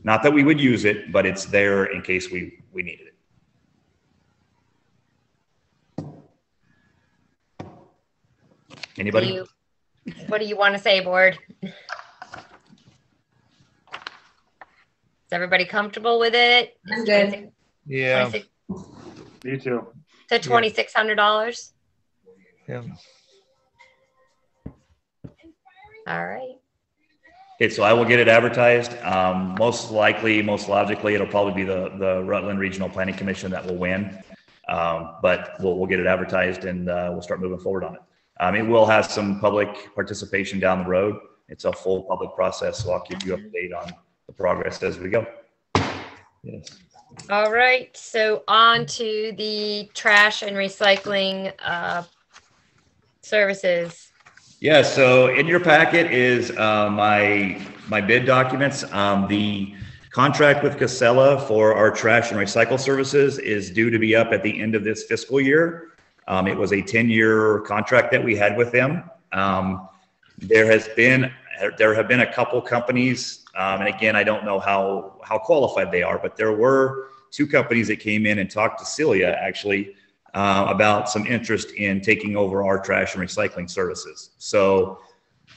Not that we would use it, but it's there in case we needed it. Anybody? What do you want to say, board? Is everybody comfortable with it? I'm good. Yeah. Me too. To $2,600. Yeah. All right. Okay, so I will get it advertised. Most logically, it'll probably be the Rutland Regional Planning Commission that will win. But we'll get it advertised and we'll start moving forward on it. It will have some public participation down the road. It's a full public process, so I'll keep you up to date on the progress as we go. Yes. All right, so on to the trash and recycling services. Yeah, so in your packet is my bid documents. The contract with Casella for our trash and recycle services is due to be up at the end of this fiscal year. It was a 10-year contract that we had with them. There have been a couple companies, and again, I don't know how qualified they are, but there were two companies that came in and talked to Celia actually about some interest in taking over our trash and recycling services. So,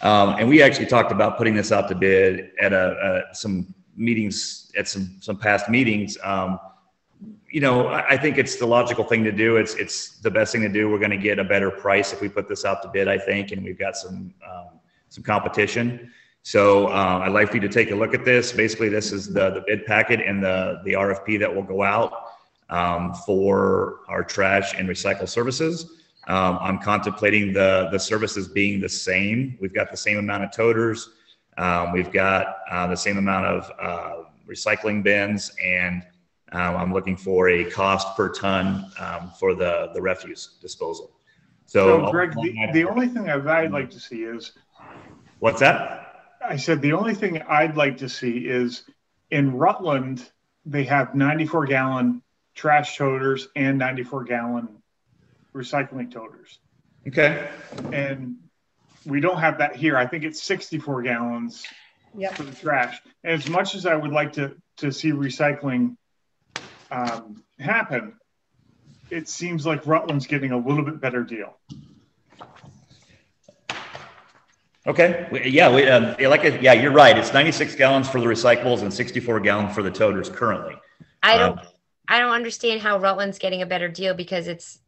and we actually talked about putting this out to bid at some meetings, at some past meetings. You know, I think it's the logical thing to do. It's the best thing to do. We're going to get a better price if we put this out to bid, I think, and we've got some competition. So I'd like for you to take a look at this. Basically, this is the bid packet and the RFP that will go out for our trash and recycle services. I'm contemplating the services being the same. We've got the same amount of toters. We've got the same amount of recycling bins, and I'm looking for a cost per ton for the refuse disposal. So Greg, the only thing I'd like to see is. What's that? I said the only thing I'd like to see is in Rutland, they have 94-gallon trash toters and 94-gallon recycling toters. Okay. And we don't have that here. I think it's 64 gallons for the trash. And as much as I would like to see recycling happen, it seems like Rutland's getting a little bit better deal. Okay. You're right. It's 96 gallons for the recyclables and 64 gallons for the toters currently. I don't understand how Rutland's getting a better deal because it's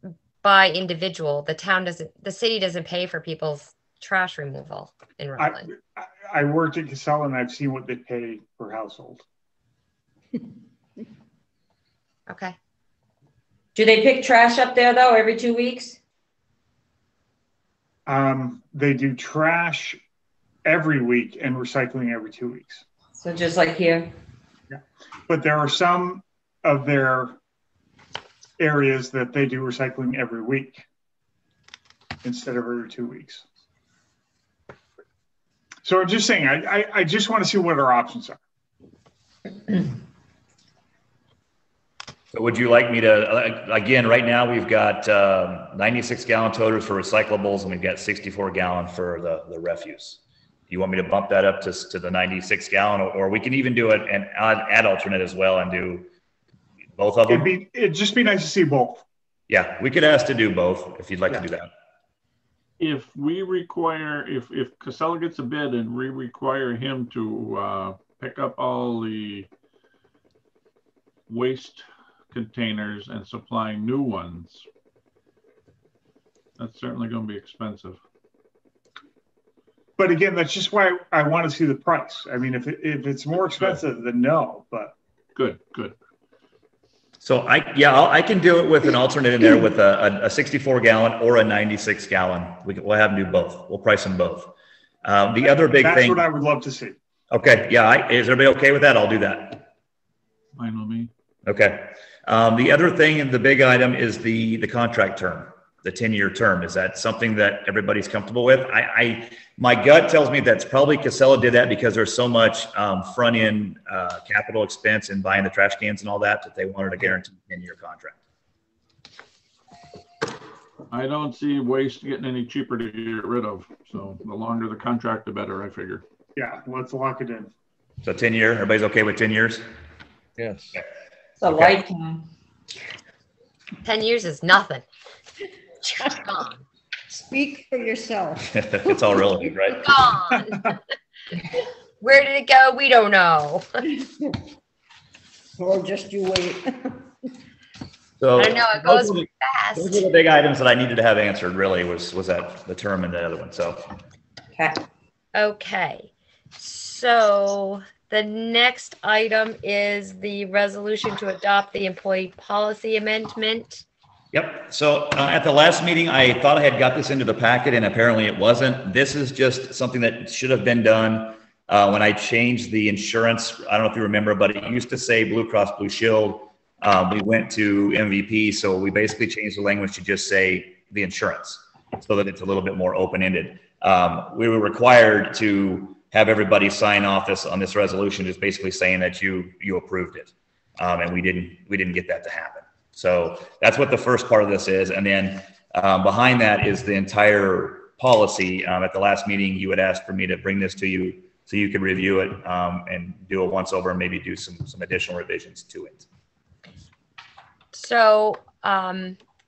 by individual. The city doesn't pay for people's trash removal in Rutland. I worked at Casella and I've seen what they pay per household. Okay. Do they pick trash up there though every 2 weeks? They do trash every week and recycling every 2 weeks. So just like here? Yeah. But there are some of their areas that they do recycling every week instead of every 2 weeks. So I'm just saying, I just want to see what our options are. So would you like me to, again, right now we've got 96 gallon toters for recyclables and we've got 64 gallon for the refuse. Do you want me to bump that up to the 96 gallon, or we can even do an add alternate as well and do both of them? It'd just be nice to see both. Yeah, we could ask to do both if you'd like to do that. If we require, if Casella gets a bid and we require him to pick up all the waste containers and supply new ones, that's certainly going to be expensive. But again, that's just why I want to see the price. I mean, if it's more expensive, then no. But good. So I can do it with an alternate in there with a 64 gallon or a 96 gallon. We'll have them do both. We'll price them both. The other big thing. That's what I would love to see. Okay. Yeah. Is everybody okay with that? I'll do that. Fine with me. Okay. The other thing and the big item is the contract term, the 10-year term. Is that something that everybody's comfortable with? My gut tells me that's probably Casella did that because there's so much front end capital expense in buying the trash cans and all that they wanted a guaranteed 10-year contract. I don't see waste getting any cheaper to get rid of. So the longer the contract, the better, I figure. Yeah, let's lock it in. So 10-year, everybody's okay with 10 years? Yes. Okay. It's a lifetime. 10 years is nothing. Gone. Speak for yourself. It's all relative, right? Gone. Where did it go? We don't know. Or just you wait. So I don't know. It goes fast. Those are the big items that I needed to have answered. Really, was that the term and the other one. So. Okay. So the next item is the resolution to adopt the employee policy amendment. Yep. So at the last meeting, I thought I had got this into the packet and apparently it wasn't. This is just something that should have been done when I changed the insurance. I don't know if you remember, but it used to say Blue Cross Blue Shield. We went to MVP. So we basically changed the language to just say the insurance so that it's a little bit more open-ended. We were required to have everybody sign off on this resolution, just basically saying that you approved it. And we didn't get that to happen. So that's what the first part of this is. And then behind that is the entire policy. At the last meeting, you had asked for me to bring this to you so you could review it and do a once over and maybe do some additional revisions to it. So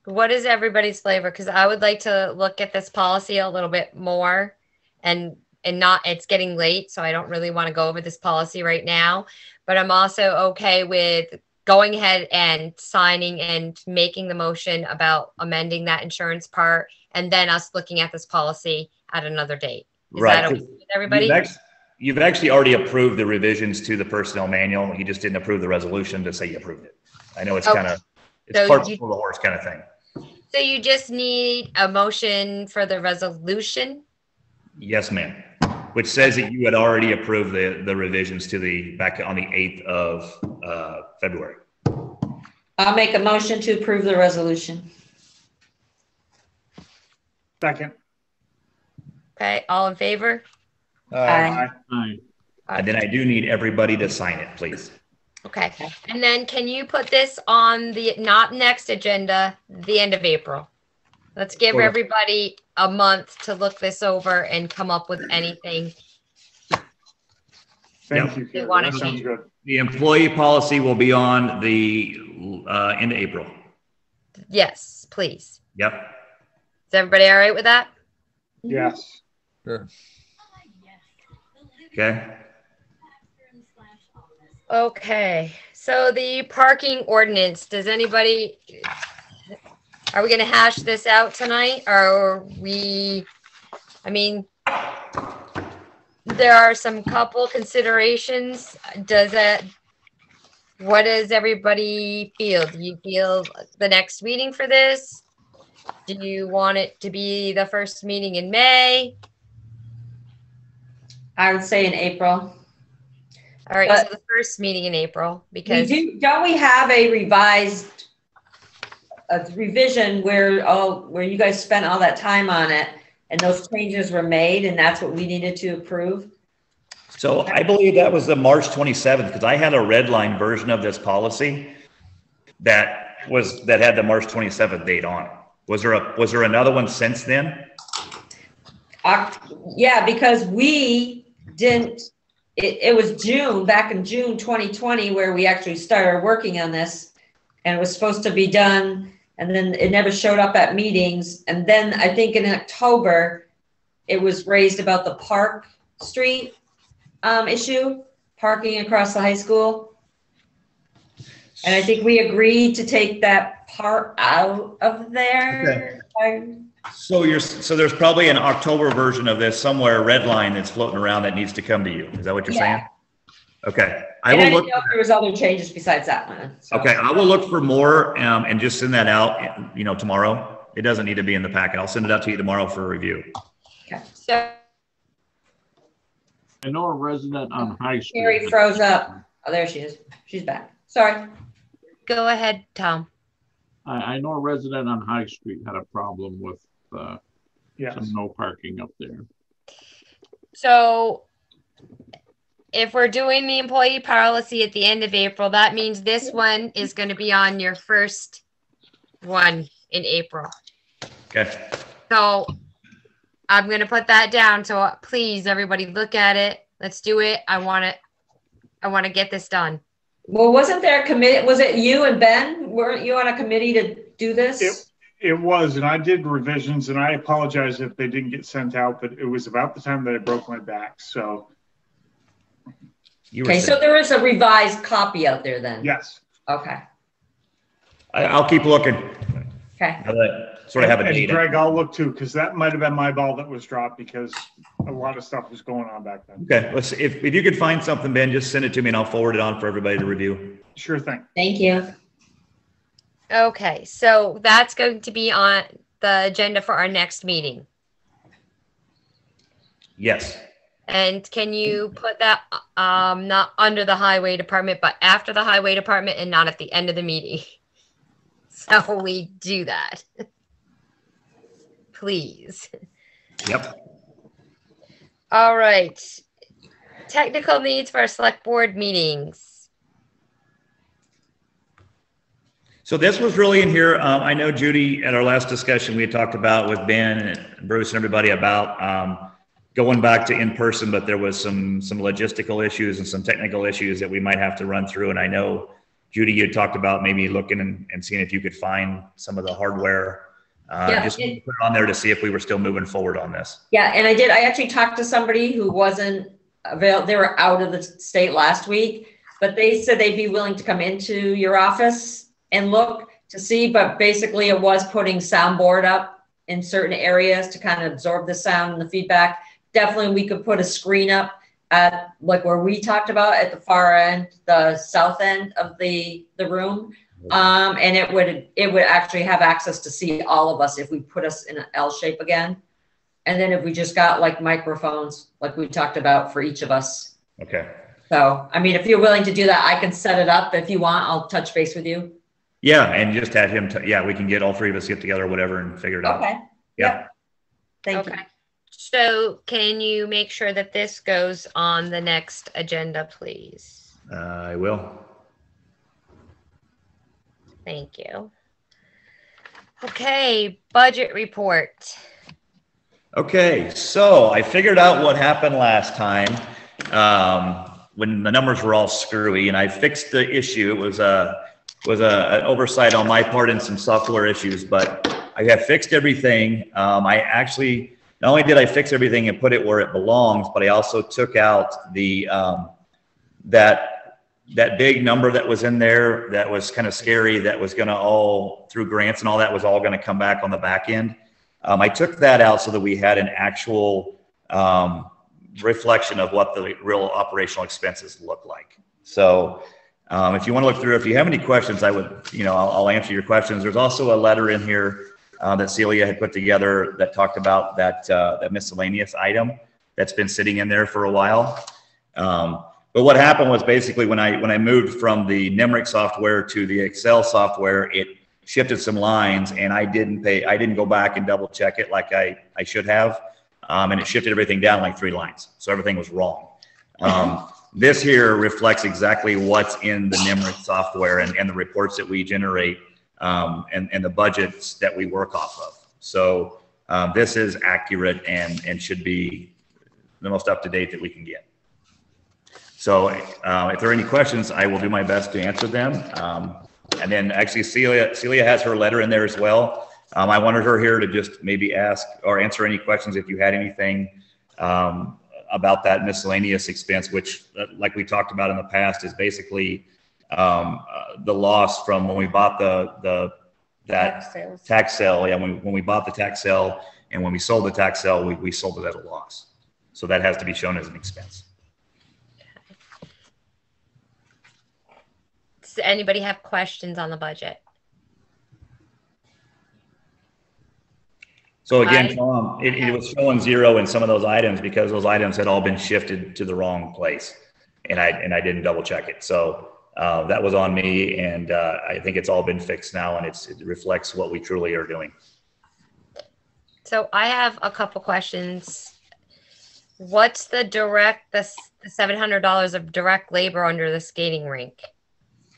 what is everybody's flavor? Because I would like to look at this policy a little bit more and not, it's getting late, so I don't really want to go over this policy right now, but I'm also okay with going ahead and signing and making the motion about amending that insurance part, and then us looking at this policy at another date. Is that okay with everybody? You've actually already approved the revisions to the personnel manual. You just didn't approve the resolution to say you approved it. I know it's kind of, it's part of the horse kind of thing. So you just need a motion for the resolution? Yes, ma'am. Which says that you had already approved the revisions to back on the 8th of February. I'll make a motion to approve the resolution. Second. Okay, all in favor? Aye. And then I do need everybody to sign it, please. Okay. And then can you put this on the not next agenda, the end of April? Let's give everybody a month to look this over and come up with anything. Thank you. That sounds good. The employee policy will be on the end of April. Yes, please. Yep. Is everybody all right with that? Yes. Sure. Okay. Okay. So the parking ordinance, are we going to hash this out tonight? Or there are some couple considerations. What does everybody feel? Do you feel the next meeting for this? Do you want it to be the first meeting in May? I would say in April. All right, so the first meeting in April, because don't we have a revision where you guys spent all that time on it and those changes were made and that's what we needed to approve? So I believe that was the March 27th because I had a red line version of this policy that had the March 27th date on it. Was there another one since then? Yeah, because we didn't, it was back in June 2020 where we actually started working on this, and it was supposed to be done, and then it never showed up at meetings. And then I think in October, it was raised about the Park Street issue, parking across the high school. And I think we agreed to take that part out of there. Okay. So there's probably an October version of this somewhere, red line that's floating around that needs to come to you. Is that what you're saying? Okay. I didn't know if there was other changes besides that one. So. Okay. I will look for more and just send that out, tomorrow. It doesn't need to be in the packet. I'll send it out to you tomorrow for review. Okay. So I know a resident on High Street. Carrie froze up. Oh, there she is. She's back. Sorry. Go ahead, Tom. I know a resident on High Street had a problem with some no parking up there. So if we're doing the employee policy at the end of April, that means this one is going to be on your first one in April. Okay. So I'm going to put that down. So please, everybody, look at it. Let's do it. I want to get this done. Well, wasn't there a committee? Was it you and Ben? Weren't you on a committee to do this? It was, and I did revisions, and I apologize if they didn't get sent out, but it was about the time that I broke my back. So. Okay, so there is a revised copy out there then? Yes. Okay. I'll keep looking. Okay. Sort of have a date. Greg, I'll look too, because that might have been my ball that was dropped because a lot of stuff was going on back then. Okay, let's see. If you could find something, Ben, just send it to me and I'll forward it on for everybody to review. Sure thing. Thank you. Okay, so that's going to be on the agenda for our next meeting. Yes. And can you put that not under the highway department, but after the highway department and not at the end of the meeting? So we do that. Please. Yep. All right. Technical needs for our select board meetings. So this was really in here. I know Judy, at our last discussion, we had talked about with Ben and Bruce and everybody about going back to in person, but there was some logistical issues and some technical issues that we might have to run through. And I know Judy, you had talked about maybe looking and seeing if you could find some of the hardware. Just put it on there to see if we were still moving forward on this. Yeah, and I did. I actually talked to somebody who wasn't available. They were out of the state last week, but they said they'd be willing to come into your office and look to see. But basically, it was putting soundboard up in certain areas to kind of absorb the sound and the feedback. Definitely, we could put a screen up at like where we talked about at the far end, the south end of the room. And it would actually have access to see all of us if we put us in an L shape again. And then if we just got like microphones, like we talked about for each of us. Okay. So, I mean, if you're willing to do that, I can set it up. If you want, I'll touch base with you. Yeah. And just have him, we can get all three of us get together or whatever and figure it out. Okay. Yep. Thank you. So can you make sure that this goes on the next agenda, please? I will. Thank you. Okay, budget report. Okay, so I figured out what happened last time when the numbers were all screwy, and I fixed the issue. It was an oversight on my part and some software issues, but I have fixed everything. I actually, not only did I fix everything and put it where it belongs, but I also took out the that big number that was in there that was kind of scary, that was going to all through grants and all that was all going to come back on the back end. I took that out so that we had an actual reflection of what the real operational expenses look like. So if you want to look through, if you have any questions, I would, I'll answer your questions. There's also a letter in here that Celia had put together that talked about that miscellaneous item that's been sitting in there for a while. But what happened was basically when I moved from the Nemrick software to the Excel software, it shifted some lines, and I didn't go back and double check it like I should have. And it shifted everything down like 3 lines. So everything was wrong. This here reflects exactly what's in the NIMRIC software and the reports that we generate and the budgets that we work off of. So this is accurate and should be the most up-to-date that we can get. So if there are any questions, I will do my best to answer them. And then actually Celia has her letter in there as well. I wanted her here to just maybe ask or answer any questions if you had anything about that miscellaneous expense, which like we talked about in the past is basically the loss from when we bought that tax sale. Yeah, when we bought the tax sale and when we sold the tax sale, we sold it at a loss. So that has to be shown as an expense. Does anybody have questions on the budget? So again, Tom, it was showing 0 in some of those items because those items had all been shifted to the wrong place, and I didn't double check it. So that was on me, and I think it's all been fixed now, and it reflects what we truly are doing. So I have a couple questions. What's the $700 of direct labor under the skating rink?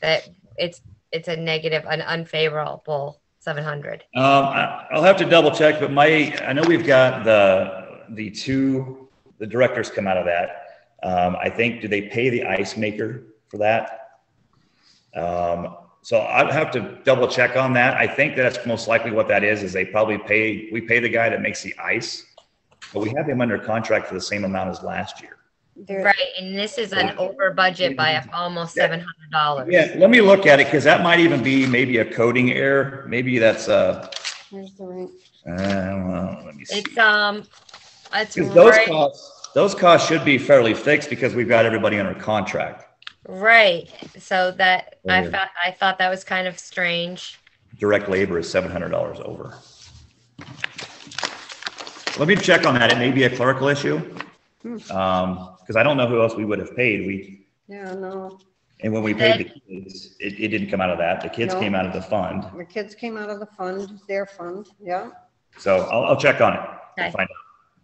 That it's a negative, an unfavorable 700. I'll have to double check, but I know we've got the directors come out of that. I think, do they pay the ice maker for that? So I'd have to double check on that. I think that's most likely what that is they probably we pay the guy that makes the ice, but we have him under contract for the same amount as last year. Right, and this is an over budget by almost $700. Yeah, let me look at it because that might even be maybe a coding error. Maybe that's Where's the rink? I don't know. Let me see. It's those costs should be fairly fixed because we've got everybody under contract. Right. So that I thought that was kind of strange. Direct labor is $700 over. Let me check on that. It may be a clerical issue. Because I don't know who else we would have paid. Yeah, no. And when we paid the kids, it didn't come out of that. The kids came out of the fund. The kids came out of the fund, their fund, yeah. So I'll check on it. Okay. Find out.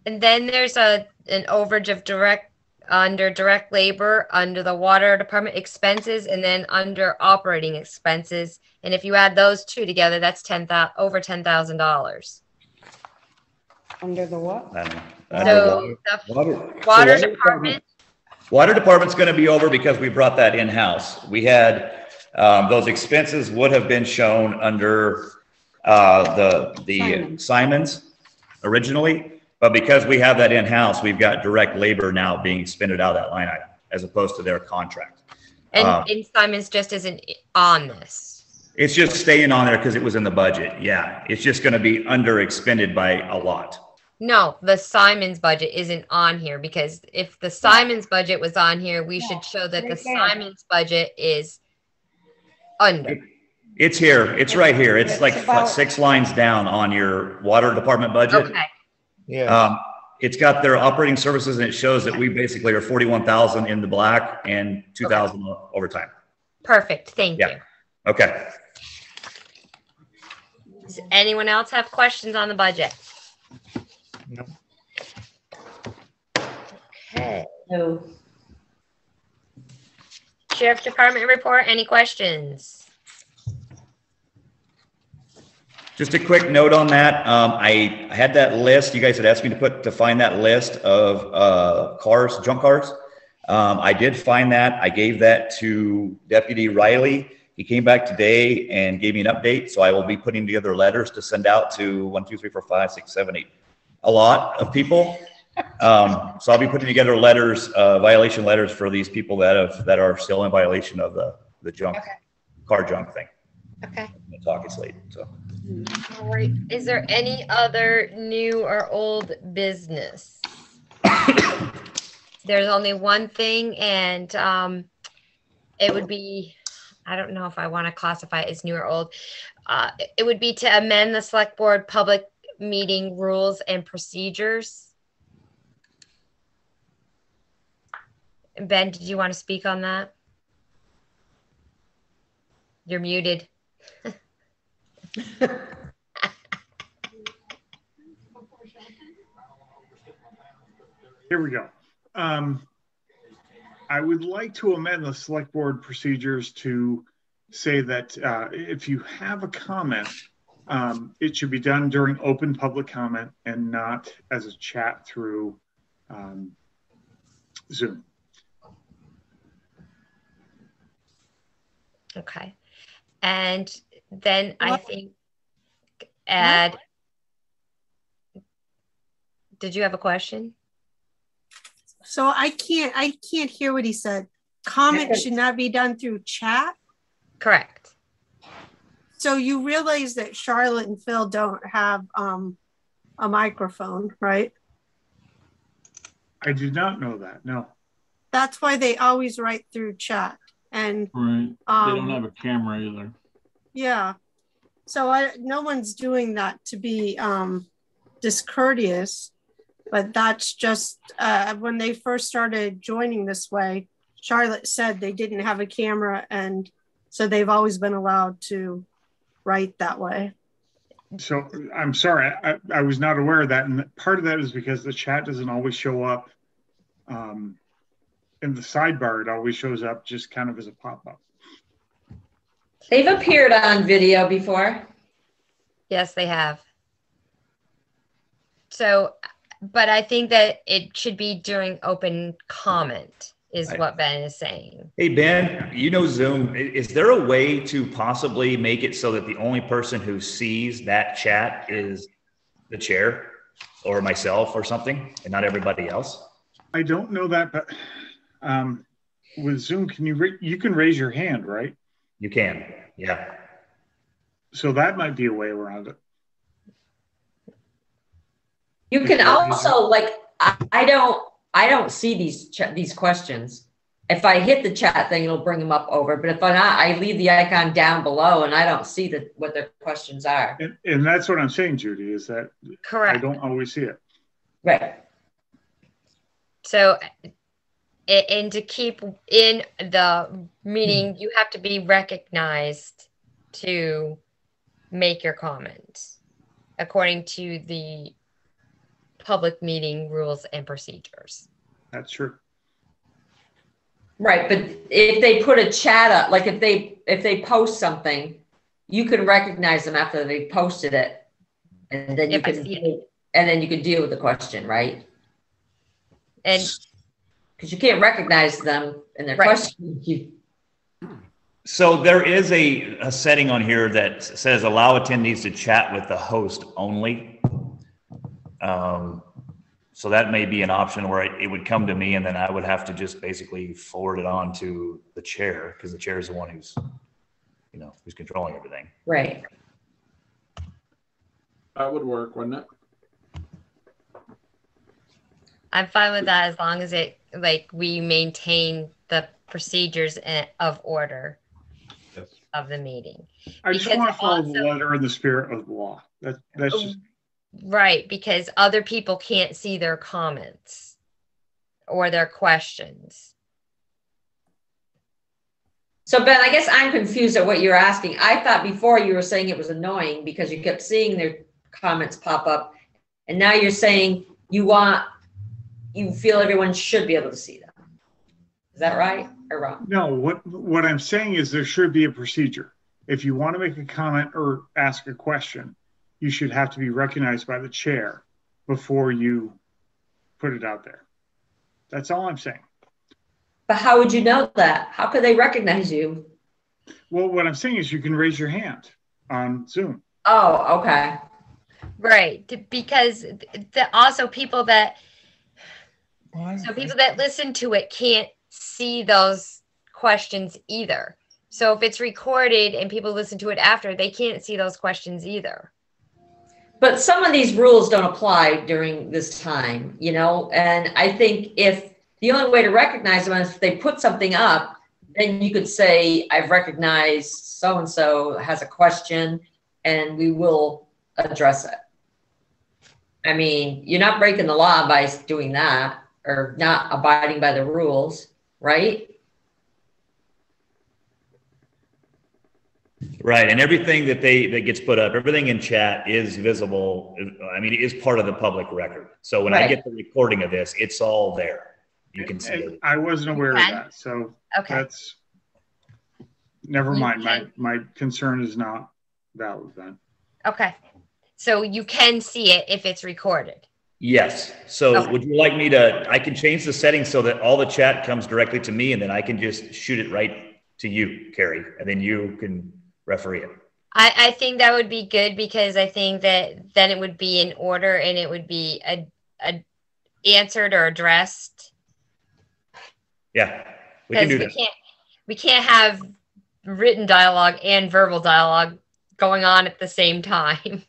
And then there's an overage of under direct labor, under the water department expenses, and then under operating expenses. And if you add those two together, that's over $10,000. Under the what? I don't know. So the water department. Water department's going to be over because we brought that in-house. We had those expenses would have been shown under the Simons originally, but because we have that in-house, we've got direct labor now being expended out of that line item as opposed to their contract. And Simons just isn't on this. It's just staying on there because it was in the budget. Yeah, it's just going to be under expended by a lot. No, the Simons budget isn't on here because if the Simons budget was on here, we should show that the Simons budget is under. It's here. It's right here. It's like 6 lines down on your water department budget. Okay. Yeah. It's got their operating services and it shows that we basically are 41,000 in the black and 2,000 overtime. Perfect. Thank you. Okay. Does anyone else have questions on the budget? No. Okay. No. Sheriff Department report. Any questions? Just a quick note on that. I had that list. You guys had asked me to find that list of junk cars. I did find that. I gave that to Deputy Riley. He came back today and gave me an update. So I will be putting together letters to send out to 1, 2, 3, 4, 5, 6, 7, 8. A lot of people. So I'll be putting together letters, violation letters for these people that are still in violation of the junk, car junk thing. Okay. We'll talk it's late. So. All right. Is there any other new or old business? There's only one thing, and it would be, I don't know if I want to classify it as new or old. It would be to amend the select board public meeting rules and procedures. Ben, did you want to speak on that? You're muted. Here we go. I would like to amend the select board procedures to say that if you have a comment, it should be done during open public comment and not as a chat through Zoom. Okay. And then I think add, did you have a question? So I can't hear what he said. Comments should not be done through chat? Correct. So you realize that Charlotte and Phil don't have a microphone, right? I did not know that, no. That's why they always write through chat. And Right. They don't have a camera either. yeah. So no one's doing that to be discourteous, but that's just when they first started joining this way, Charlotte said they didn't have a camera, and so they've always been allowed to write that way. So I'm sorry, I was not aware of that. And part of that is because the chat doesn't always show up in the sidebar. It always shows up just kind of as a pop-up. They've appeared on video before. Yes, they have. So, but I think that it should be during open comment is what Ben is saying. Hey, Ben, you know Zoom. Is there a way to possibly make it so that the only person who sees that chat is the chair or myself or something and not everybody else? I don't know that, but with Zoom, you can raise your hand, right? You can, yeah. So that might be a way around it. You can also, like, I don't see these questions. If I hit the chat thing, it'll bring them up over. But if I leave the icon down below and I don't see what their questions are. And that's what I'm saying, Judy, is that correct? I don't always see it. Right. So, and to keep in the meeting, you have to be recognized to make your comments according to the public meeting rules and procedures. That's true. Right, but if they put a chat up, like if they post something, you can recognize them after they posted it, and then you can deal with the question, right? And because you can't recognize them in their question. So there is a setting on here that says allow attendees to chat with the host only. So that may be an option where it would come to me and then I would have to just basically forward it on to the chair, because the chair is the one who's controlling everything. Right. That would work, wouldn't it? I'm fine with that as long as we maintain the procedures of order of the meeting. I just want to follow the letter and the spirit of the law. That's just right, because other people can't see their comments or their questions. So Ben, I guess I'm confused at what you're asking. I thought before you were saying it was annoying because you kept seeing their comments pop up, and now you're saying you feel everyone should be able to see them. Is that right or wrong? No, what I'm saying is there should be a procedure. If you want to make a comment or ask a question, you should have to be recognized by the chair before you put it out there. That's all I'm saying. But how would you know that? How could they recognize you? Well, what I'm saying is you can raise your hand on Zoom. Oh, okay. Right, because also people that listen to it can't see those questions either. So if it's recorded and people listen to it after, they can't see those questions either. But some of these rules don't apply during this time, and I think if the only way to recognize them is if they put something up, then you could say, I've recognized so-and-so has a question and we will address it. I mean, you're not breaking the law by doing that or not abiding by the rules, right? Right, and everything that gets put up, everything in chat is visible. I mean, it is part of the public record. So when I get the recording of this, it's all there. you can see And it. I wasn't aware of that, so Okay. that's, never You mind. can- My concern is not valid then. Okay. So you can see it if it's recorded. Yes. So Okay. would you like me to, I can change the settings so that all the chat comes directly to me and then I can just shoot it right to you, Carrie, and then you can referee it. I think that would be good because I think that then it would be in order and it would be a answered or addressed. Yeah, we can Because do that. we can't have written dialogue and verbal dialogue going on at the same time.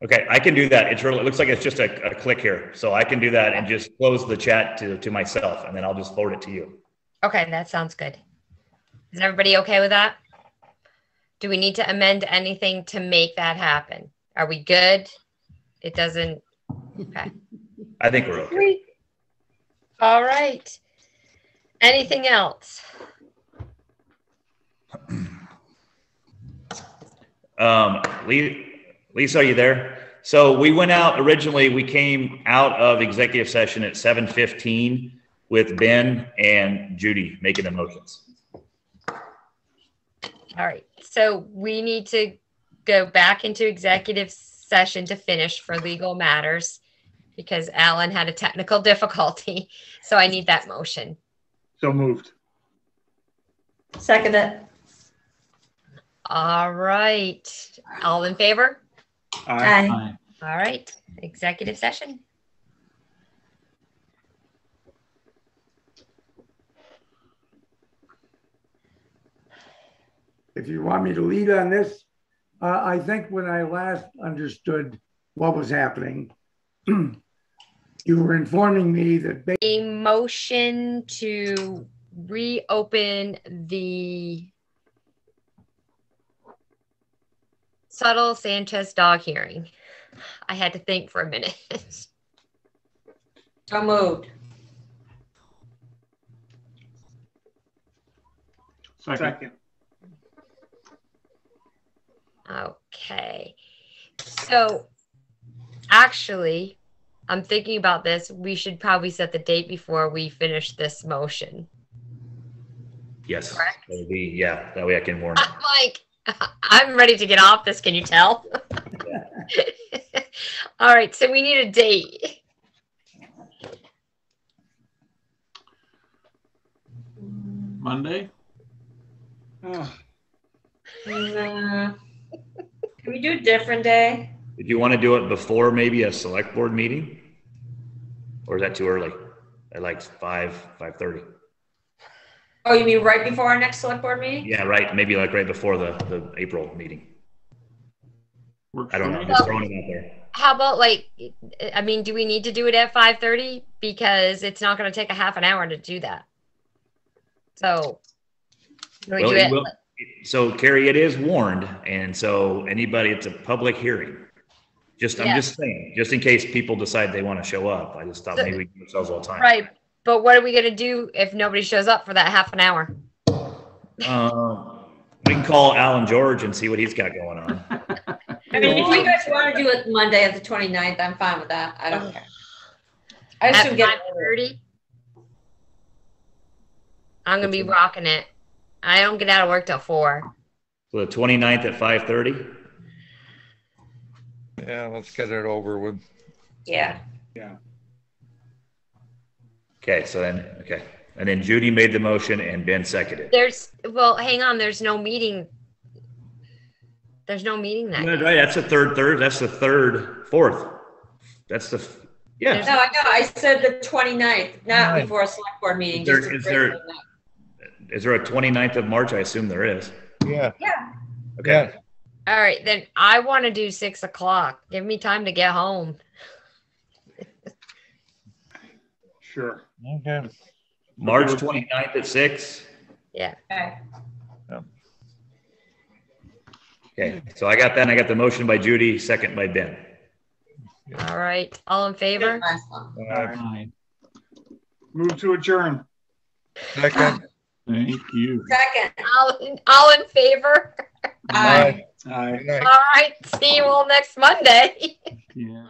Okay, I can do that. It's really, it looks like it's just a click here. So I can do that and just close the chat to myself and then I'll just forward it to you. Okay, that sounds good. Is everybody okay with that? Do we need to amend anything to make that happen? Are we good? It doesn't, okay. I think we're okay. All right. Anything else? Lisa, are you there? So we went out originally, we came out of executive session at 7:15 with Ben and Judy making the motions. All right. So we need to go back into executive session to finish for legal matters because Alan had a technical difficulty. So I need that motion. So moved. Second it. All right. All in favor? Aye. Aye. All right. Executive session. If you want me to lead on this, I think when I last understood what was happening, you were informing me that A motion to reopen the Subtle Sanchez dog hearing. I had to think for a minute. So moved. Second. Okay. So actually, I'm thinking about this. We should probably set the date before we finish this motion. Yes. Correct. That would be, yeah, that way I can warn I'm like, I'm ready to get off this. Can you tell? All right. So we need a date. Monday? Oh, Can we do a different day? Did you want to do it before maybe a select board meeting? Or is that too early? At like 5:30? Oh, you mean right before our next select board meeting? Yeah, right. Maybe like right before the April meeting. Works I don't for know. me. I'm just throwing it out there. How about like, I mean, do we need to do it at 5:30? Because it's not going to take a half an hour to do that. So, can we Well, do it it? will- So Carrie, it is warned. And so anybody, it's a public hearing. I'm Yeah. just saying, just in case people decide they want to show up. I just thought So- maybe we give ourselves a little time. Right. But what are we going to do if nobody shows up for that half an hour? We can call Alan George and see what he's got going on. I mean, if you guys want to do it Monday at the 29th, I'm fine with that. I don't care. I just At don't get 5:30? I'm going to be rocking it. I don't get out of work till 4. So the 29th at 5:30? Yeah, let's get it over with. Yeah. yeah. Okay, so then, okay. And then Judy made the motion and Ben seconded. Well, hang on. There's no meeting. There's no meeting that Right, day. that's the fourth. That's the, yeah. No, I know. I said the 29th, not Right. before a select board meeting. Is there- just to is break there- it up. Is there a 29th of March? I assume there is. Yeah. Yeah. Okay. All right. Then I want to do 6 o'clock. Give me time to get home. Sure. Okay. March 29th at 6. Yeah. Okay. Okay, so I got that. And I got the motion by Judy, second by Ben. All right. All in favor? Last one. Aye. Move to adjourn. Second. Thank you. Second. All in favor? Aye. Aye. Good night. All right. See you all next Monday. Yeah.